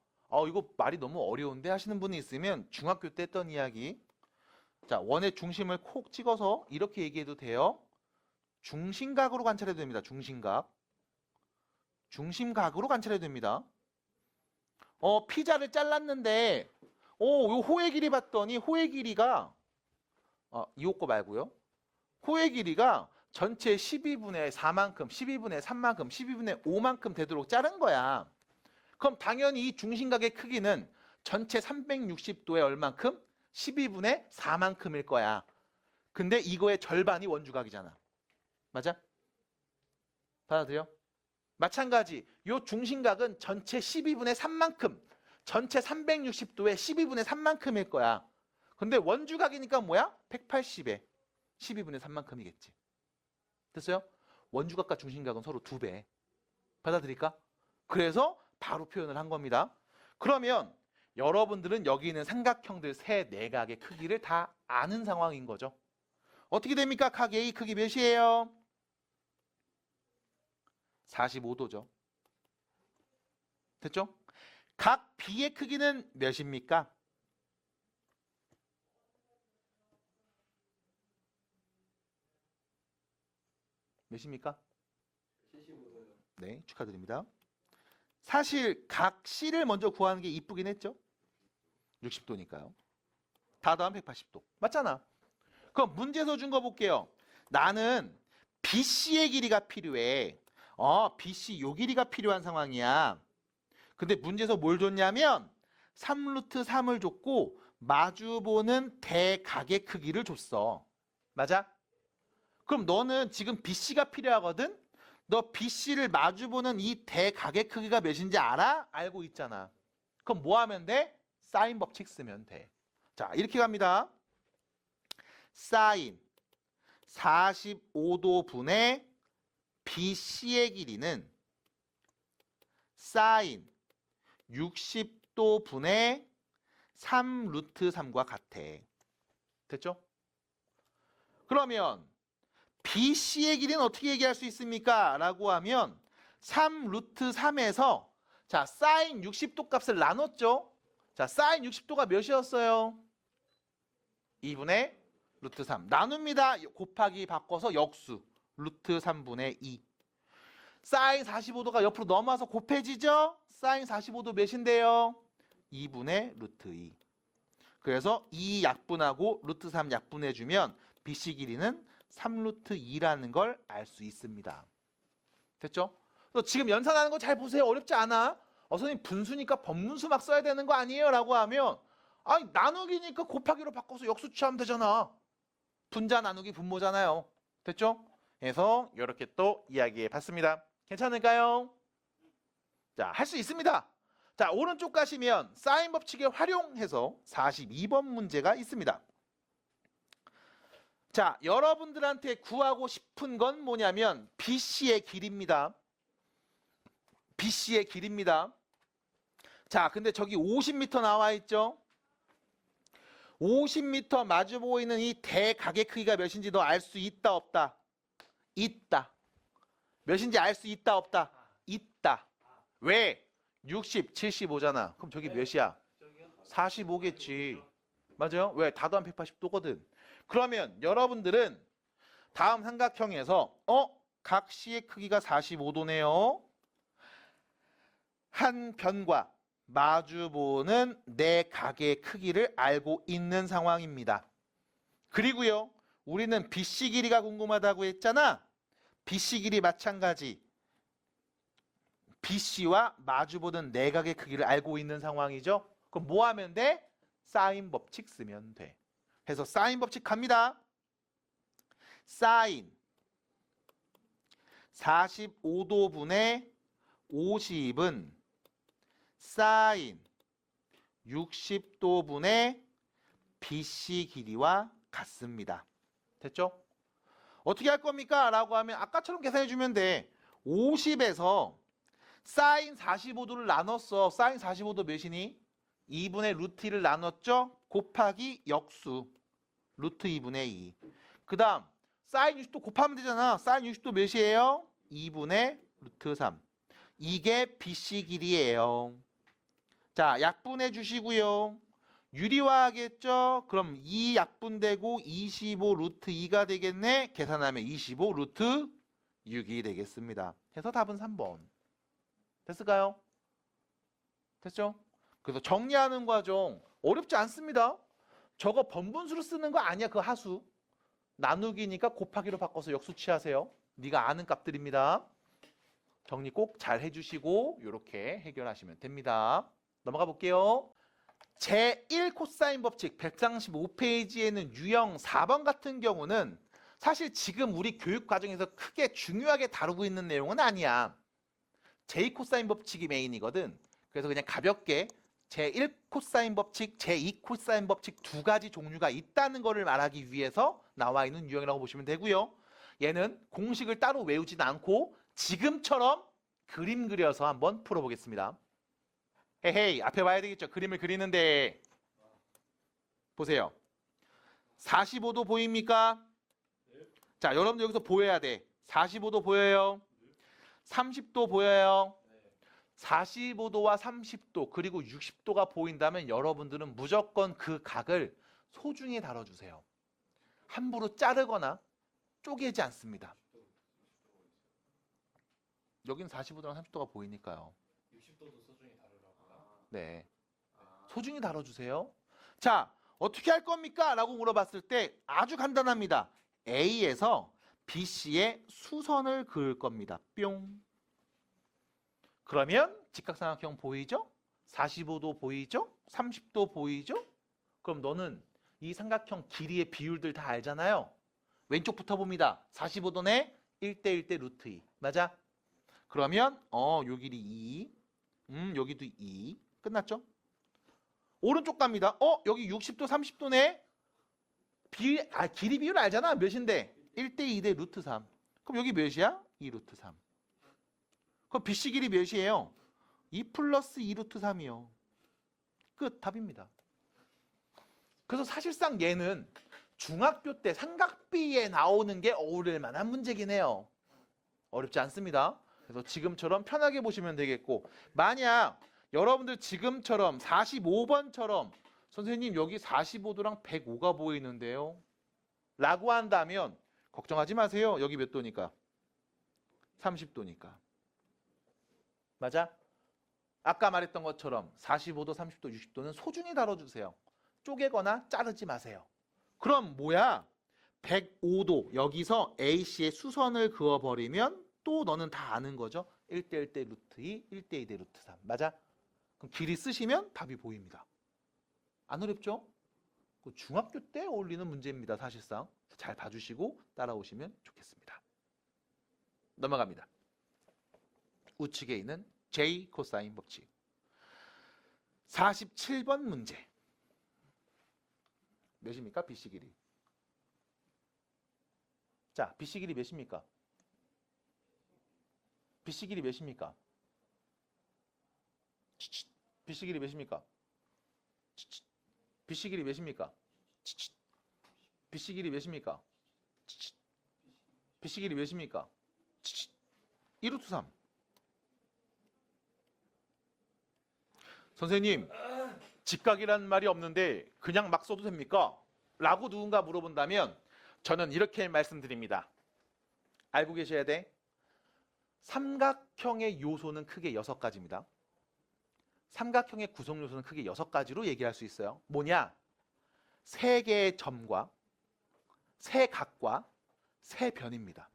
이거 말이 너무 어려운데 하시는 분이 있으면 중학교 때 했던 이야기. 자, 원의 중심을 콕 찍어서 이렇게 얘기해도 돼요. 중심각으로 관찰해도 됩니다. 중심각. 중심각으로 관찰해도 됩니다. 피자를 잘랐는데 요 호의 길이 봤더니 호의 길이가 이 거 말고요. 호의 길이가 전체 12분의 4만큼, 12분의 3만큼, 12분의 5만큼 되도록 자른 거야. 그럼 당연히 이 중심각의 크기는 전체 360도에 얼만큼? 12분의 4만큼일 거야. 근데 이거의 절반이 원주각이잖아. 맞아? 받아들여? 마찬가지 요 중심각은 전체 12분의 3만큼, 전체 360도에 12분의 3만큼일 거야. 근데 원주각이니까 뭐야? 180에 12분의 3만큼이겠지. 됐어요? 원주각과 중심각은 서로 2배. 받아들일까? 그래서 바로 표현을 한 겁니다. 그러면 여러분들은 여기 있는 삼각형들 세 내각의 크기를 다 아는 상황인 거죠. 어떻게 됩니까? 각 A 크기 몇이에요? 45도죠. 됐죠? 각 B의 크기는 몇입니까? 몇입니까? 75도요. 네, 축하드립니다. 사실 각 C를 먼저 구하는 게 이쁘긴 했죠. 60도니까요. 다 더하면 180도. 맞잖아. 그럼 문제에서 준 거 볼게요. 나는 BC의 길이가 필요해. BC 요 길이가 필요한 상황이야. 근데 문제에서 뭘 줬냐면 3루트 3을 줬고 마주보는 대각의 크기를 줬어. 맞아? 그럼 너는 지금 BC가 필요하거든? 너 BC를 마주보는 이 대각의 크기가 몇인지 알아? 알고 있잖아. 그럼 뭐 하면 돼? 사인 법칙 쓰면 돼. 자, 이렇게 갑니다. 사인 45도 분의 BC의 길이는 사인 60도 분의 3루트 3과 같아. 됐죠? 그러면 BC의 길이는 어떻게 얘기할 수 있습니까? 라고 하면 3루트 3에서 자, 사인 60도 값을 나눴죠? 자, 사인 60도가 몇이었어요? 2분의 루트 3. 나눕니다. 곱하기 바꿔서 역수. 루트 3분의 2. 사인 45도가 옆으로 넘어와서 곱해지죠? 사인 45도 몇인데요? 2분의 루트 2. 그래서 2 약분하고 루트 3 약분해주면 BC 길이는 3루트 2라는 걸 알 수 있습니다. 됐죠? 지금 연산하는 거 잘 보세요. 어렵지 않아? 선생님 분수니까 법문수 막 써야 되는 거 아니에요? 라고 하면 아니 나누기니까 곱하기로 바꿔서 역수 취하면 되잖아. 분자 나누기 분모잖아요. 됐죠? 그래서 이렇게 또 이야기해 봤습니다. 괜찮을까요? 자, 할 수 있습니다. 자, 오른쪽 가시면 사인 법칙을 활용해서 42번 문제가 있습니다. 자, 여러분들한테 구하고 싶은 건 뭐냐면 BC의 길이입니다. BC의 길이입니다. 자, 근데 저기 50m 나와 있죠? 50m 마주 보이는 이 대각의 크기가 몇인지 너 알 수 있다 없다? 있다. 몇인지 알 수 있다 없다? 있다. 왜? 60, 75잖아. 그럼 저기 몇이야? 45겠지. 맞아요? 왜? 다 더하면 180도거든. 그러면 여러분들은 다음 삼각형에서 각 C의 크기가 45도네요. 한 변과 마주보는 네 각의 크기를 알고 있는 상황입니다. 그리고요, 우리는 BC 길이가 궁금하다고 했잖아. BC 길이 마찬가지. BC와 마주보는 네 각의 크기를 알고 있는 상황이죠. 그럼 뭐 하면 돼? 사인 법칙 쓰면 돼. 그래서 사인 법칙 갑니다. 사인 45도분의 50은 사인 60도분의 BC 길이와 같습니다. 됐죠? 어떻게 할 겁니까? 라고 하면 아까처럼 계산해 주면 돼. 50에서 사인 45도를 나눴어. 사인 45도 몇이니? 2분의 루트 1을 나눴죠? 곱하기 역수 루트 2분의 2. 그 다음 사인 60도 곱하면 되잖아. 사인 60도 몇이에요? 2분의 루트 3. 이게 BC 길이에요. 자, 약분해 주시고요. 유리화하겠죠? 그럼 2 약분되고 25 루트 2가 되겠네. 계산하면 25 루트 6이 되겠습니다. 해서 답은 3번. 됐을까요? 됐죠? 그래서 정리하는 과정 어렵지 않습니다. 저거 번분수로 쓰는 거 아니야. 그 하수. 나누기니까 곱하기로 바꿔서 역수 취하세요. 네가 아는 값들입니다. 정리 꼭 잘 해주시고 이렇게 해결하시면 됩니다. 넘어가 볼게요. 제1 코사인 법칙 135페이지에는 유형 4번 같은 경우는 사실 지금 우리 교육 과정에서 크게 중요하게 다루고 있는 내용은 아니야. 제2 코사인 법칙이 메인이거든. 그래서 그냥 가볍게 제1 코사인 법칙, 제2 코사인 법칙 두 가지 종류가 있다는 것을 말하기 위해서 나와 있는 유형이라고 보시면 되고요. 얘는 공식을 따로 외우진 않고 지금처럼 그림 그려서 한번 풀어보겠습니다. 헤헤이, 앞에 봐야 되겠죠. 그림을 그리는데 보세요. 45도 보입니까? 자, 여러분들 여기서 보여야 돼. 45도 보여요? 30도 보여요? 45도와 30도 그리고 60도가 보인다면 여러분들은 무조건 그 각을 소중히 다뤄주세요. 함부로 자르거나 쪼개지 않습니다. 여기는 45도랑 30도가 보이니까요. 60도도 소중히 다르라고요? 네, 소중히 다뤄주세요. 자, 어떻게 할 겁니까? 라고 물어봤을 때 아주 간단합니다. A에서 BC의 수선을 그을 겁니다. 뿅. 그러면 직각삼각형 보이죠? 45도 보이죠? 30도 보이죠? 그럼 너는 이 삼각형 길이의 비율들 다 알잖아요. 왼쪽부터 봅니다. 45도네 1대1대 루트 2. 맞아? 그러면 요 길이 2. 여기도 2. 끝났죠? 오른쪽 갑니다. 여기 60도 30도네. 길이 비율 알잖아. 몇인데? 1대2대 루트 3. 그럼 여기 몇이야? 2 루트 3. 그럼 BC 길이 몇이에요? 2 플러스 2 루트 3이요. 끝. 답입니다. 그래서 사실상 얘는 중학교 때 삼각비에 나오는 게 어울릴 만한 문제긴 해요. 어렵지 않습니다. 그래서 지금처럼 편하게 보시면 되겠고, 만약 여러분들 지금처럼 45번처럼 선생님 여기 45도랑 105가 보이는데요 라고 한다면 걱정하지 마세요. 여기 몇 도니까? 30도니까. 맞아? 아까 말했던 것처럼 45도, 30도, 60도는 소중히 다뤄주세요. 쪼개거나 자르지 마세요. 그럼 뭐야? 105도 여기서 AC의 수선을 그어버리면 또 너는 다 아는 거죠. 1대1대 루트 2, 1대2대 루트 3. 맞아? 그럼 길이 쓰시면 답이 보입니다. 안 어렵죠? 중학교 때 어울리는 문제입니다. 사실상. 잘 봐주시고 따라오시면 좋겠습니다. 넘어갑니다. 우측에 있는 J 코사인 법칙. 47번 문제. 몇입니까? BC 길이. 자, BC 길이 몇입니까? BC 길이 몇입니까? BC 길이 몇입니까? BC 길이 몇입니까? BC 길이 몇입니까? BC 길이 몇입니까? 2루트 3. 선생님, 직각이라는 말이 없는데 그냥 막 써도 됩니까? 라고 누군가 물어본다면 저는 이렇게 말씀드립니다. 알고 계셔야 돼. 삼각형의 요소는 크게 6가지입니다. 삼각형의 구성 요소는 크게 6가지로 얘기할 수 있어요. 뭐냐? 3개의 점과 3각과 3변입니다.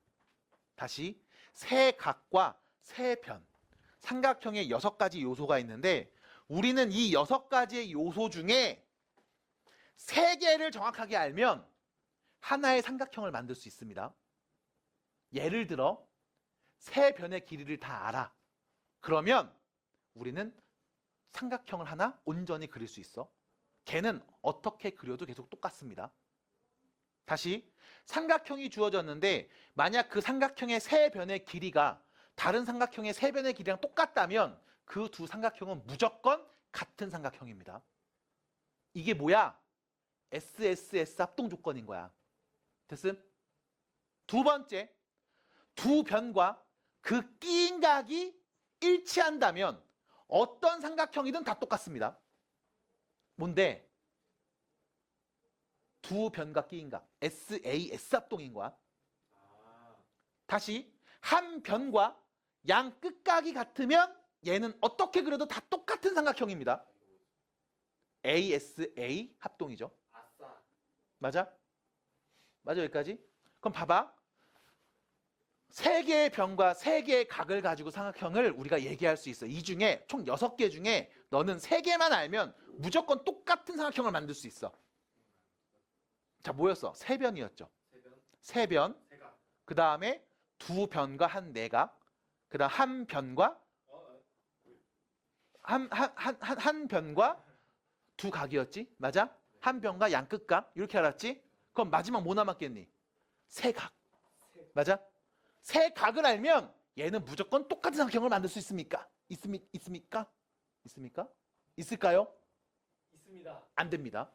다시 3각과 3변. 삼각형의 6가지 요소가 있는데 우리는 이 6가지의 요소 중에 3개를 정확하게 알면 하나의 삼각형을 만들 수 있습니다. 예를 들어 세 변의 길이를 다 알아. 그러면 우리는 삼각형을 하나 온전히 그릴 수 있어. 걔는 어떻게 그려도 계속 똑같습니다. 다시 삼각형이 주어졌는데 만약 그 삼각형의 세 변의 길이가 다른 삼각형의 세 변의 길이랑 똑같다면 그 두 삼각형은 무조건 같은 삼각형입니다. 이게 뭐야? SSS 합동 조건인 거야. 됐음? 두 번째, 두 변과 그 끼인 각이 일치한다면 어떤 삼각형이든 다 똑같습니다. 뭔데? 두 변과 끼인 각 SAS 합동인 거야. 다시 한 변과 양 끝각이 같으면 얘는 어떻게 그려도 다 똑같은 삼각형입니다. ASA 합동이죠. 아싸. 맞아? 맞아 여기까지? 그럼 봐봐. 세 개의 변과 세 개의 각을 가지고 삼각형을 우리가 얘기할 수 있어. 이 중에 총 6개 중에 너는 3개만 알면 무조건 똑같은 삼각형을 만들 수 있어. 자, 뭐였어? 세 변이었죠. 세변. 세 변. 세각. 그 다음에 두 변과 한 내각. 그 다음 한 변과 한 변과 두 각이었지? 맞아? 한 변과 양 끝각. 이렇게 알았지? 그럼 마지막 뭐 남았겠니? 세 각. 맞아? 세 각을 알면 얘는 무조건 똑같은 삼각형을 만들 수 있습니까? 있습니까? 있을까요? 있습니다. 안 됩니다.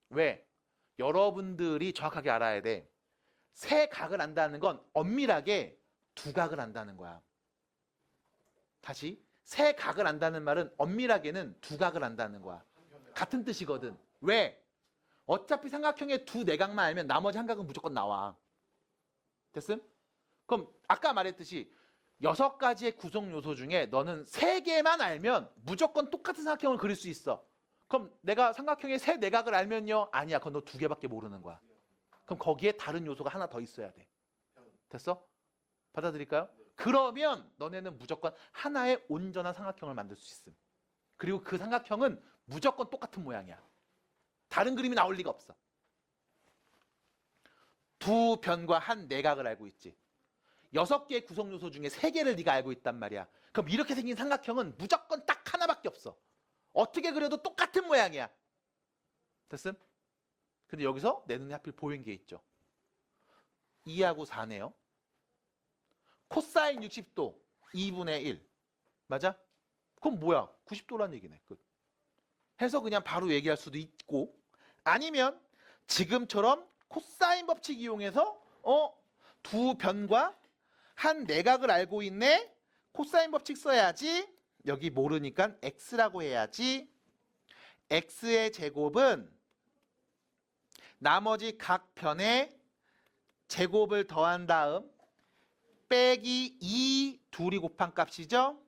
왜? 여러분들이 정확하게 알아야 돼. 세 각을 안다는 건 엄밀하게 두 각을 안다는 거야. 다시 세 각을 안다는 말은 엄밀하게는 두 각을 안다는 거야. 같은 뜻이거든. 왜? 어차피 삼각형의 두 내각만 알면 나머지 한 각은 무조건 나와. 됐음? 그럼 아까 말했듯이 6가지의 구성 요소 중에 너는 3개만 알면 무조건 똑같은 삼각형을 그릴 수 있어. 그럼 내가 삼각형의 세 내각을 알면요? 아니야. 그건 너 2개밖에 모르는 거야. 그럼 거기에 다른 요소가 하나 더 있어야 돼. 됐어? 받아들일까요? 그러면 너네는 무조건 하나의 온전한 삼각형을 만들 수 있음. 그리고 그 삼각형은 무조건 똑같은 모양이야. 다른 그림이 나올 리가 없어. 두 변과 한 내각을 알고 있지. 6개의 구성 요소 중에 3개를 네가 알고 있단 말이야. 그럼 이렇게 생긴 삼각형은 무조건 딱 하나밖에 없어. 어떻게 그려도 똑같은 모양이야. 됐음? 근데 여기서 내 눈에 하필 보이는 게 있죠. 2하고 4네요. 코사인 60도 2분의 1. 맞아? 그럼 뭐야? 90도란 얘기네. 끝. 해서 그냥 바로 얘기할 수도 있고 아니면 지금처럼 코사인 법칙 이용해서 두 변과 한 내각을 알고 있네. 코사인 법칙 써야지. 여기 모르니까 x라고 해야지. x의 제곱은 나머지 각 변의 제곱을 더한 다음 빼기 2 둘이 곱한 값이죠.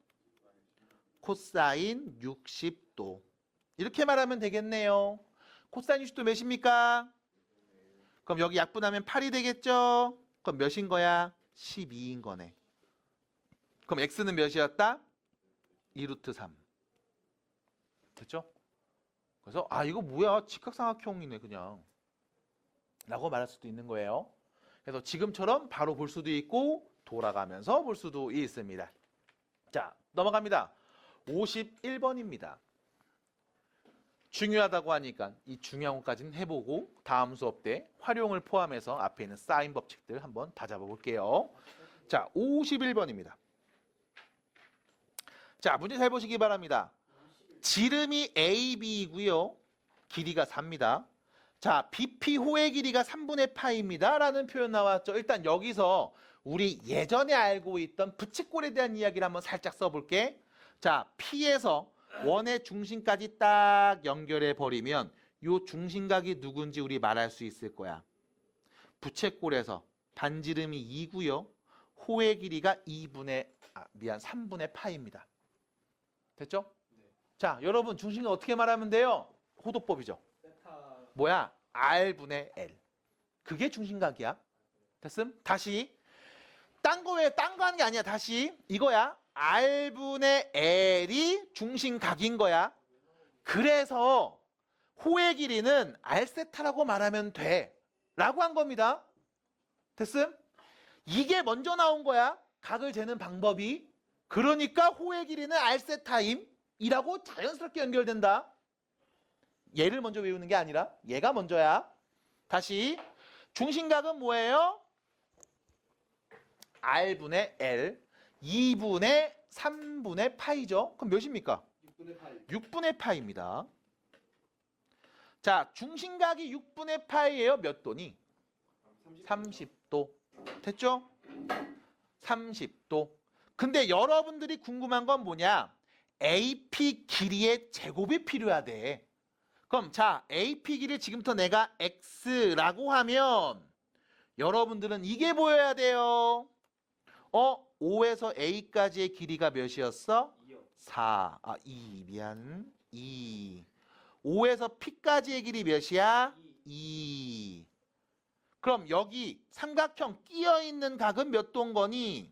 코사인 60도. 이렇게 말하면 되겠네요. 코사인 60도 몇입니까? 그럼 여기 약분하면 8이 되겠죠? 그럼 몇인 거야? 12인 거네. 그럼 x는 몇이었다? 2루트 3. 됐죠? 그래서 이거 뭐야? 직각삼각형이네 그냥. 라고 말할 수도 있는 거예요. 그래서 지금처럼 바로 볼 수도 있고 돌아가면서 볼 수도 있습니다. 자, 넘어갑니다. 51번입니다. 중요하다고 하니까 이 중요한 것까지는 해보고 다음 수업 때 활용을 포함해서 앞에 있는 사인 법칙들 한번 다 잡아볼게요. 자, 51번입니다. 자, 문제 잘 보시기 바랍니다. 지름이 AB이고요. 길이가 4입니다. 자, BP호의 길이가 3분의 파입니다. 라는 표현 나왔죠. 일단 여기서 우리 예전에 알고 있던 부채꼴에 대한 이야기를 한번 살짝 써볼게. 자, P에서 원의 중심까지 딱 연결해 버리면 이 중심각이 누군지 우리 말할 수 있을 거야. 부채꼴에서 반지름이 2고요. 호의 길이가 3분의 파입니다. 됐죠? 네. 자, 여러분 중심각 어떻게 말하면 돼요? 호도법이죠. 세타. 뭐야? R분의 L. 그게 중심각이야. 됐음? 다시. 딴 거 하는 게 아니야. 다시. 이거야. R분의 L이 중심각인 거야. 그래서 호의 길이는 R세타라고 말하면 돼. 라고 한 겁니다. 됐음? 이게 먼저 나온 거야. 각을 재는 방법이. 그러니까 호의 길이는 r세타임이라고 자연스럽게 연결된다. 얘를 먼저 외우는 게 아니라 얘가 먼저야. 다시 중심각은 뭐예요? r분의 l 2분의 3분의 파이죠. 그럼 몇입니까? 6분의 8. 6분의 파이입니다. 자, 중심각이 6분의 파이예요. 몇 도니? 30도. 됐죠? 30도. 근데 여러분들이 궁금한 건 뭐냐? AP 길이의 제곱이 필요하대. 그럼 자, AP 길이 지금부터 내가 X라고 하면 여러분들은 이게 보여야 돼요. 5에서 A까지의 길이가 몇이었어? 2요. 4. 2. 미안. 2. 5에서 P까지의 길이 몇이야? 2. 그럼 여기 삼각형 끼어 있는 각은 몇 도인 거니?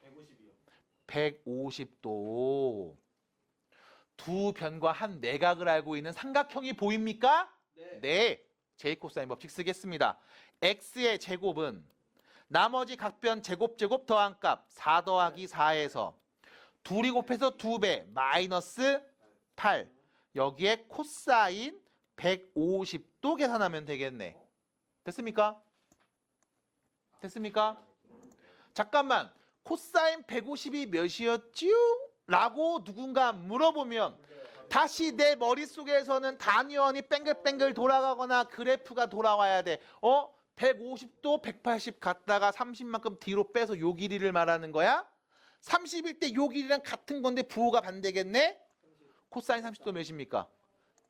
150이요. 150도. 두 변과 한 내각을 알고 있는 삼각형이 보입니까? 네. 네. 제이코사인 법칙 쓰겠습니다. x의 제곱은 나머지 각변 제곱 더한 값 4 더하기 4에서 둘이 곱해서 2배 마이너스 8. 여기에 코사인 150도 계산하면 되겠네. 됐습니까? 됐습니까? 잠깐만. 코사인 150이 몇이었지요? 라고 누군가 물어보면 다시 내 머릿속에서는 단위원이 뱅글뱅글 돌아가거나 그래프가 돌아와야 돼. 150도 180 갔다가 30만큼 뒤로 빼서 요 길이를 말하는 거야? 30일 때 요 길이랑 같은 건데 부호가 반대겠네? 코사인 30도 몇입니까?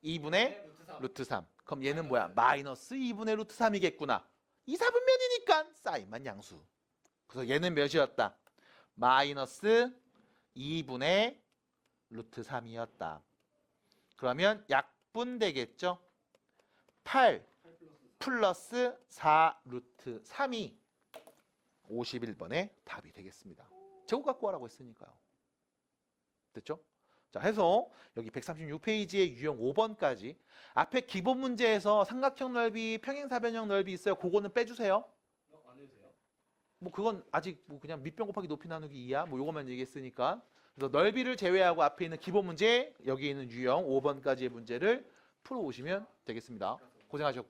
2분의 루트 3. 그럼 얘는 뭐야? 마이너스 2분의 루트 3이겠구나. 이사분면이니까 사인만 양수. 그래서 얘는 몇이었다? 마이너스 2분의 루트 3이었다. 그러면 약분 되겠죠? 8 플러스 4 루트 3이 51번의 답이 되겠습니다. 제곱 갖고 하라고 했으니까요. 됐죠? 자, 해서 여기 136페이지의 유형 5번까지 앞에 기본 문제에서 삼각형 넓이, 평행사변형 넓이 있어요. 그거는 빼주세요. 안 해도 돼요? 뭐 그건 아직 뭐 그냥 밑변 곱하기 높이 나누기 2야. 뭐 요것만 얘기했으니까. 그래서 넓이를 제외하고 앞에 있는 기본 문제, 여기 있는 유형 5번까지의 문제를 풀어오시면 되겠습니다. 고생하셨고요.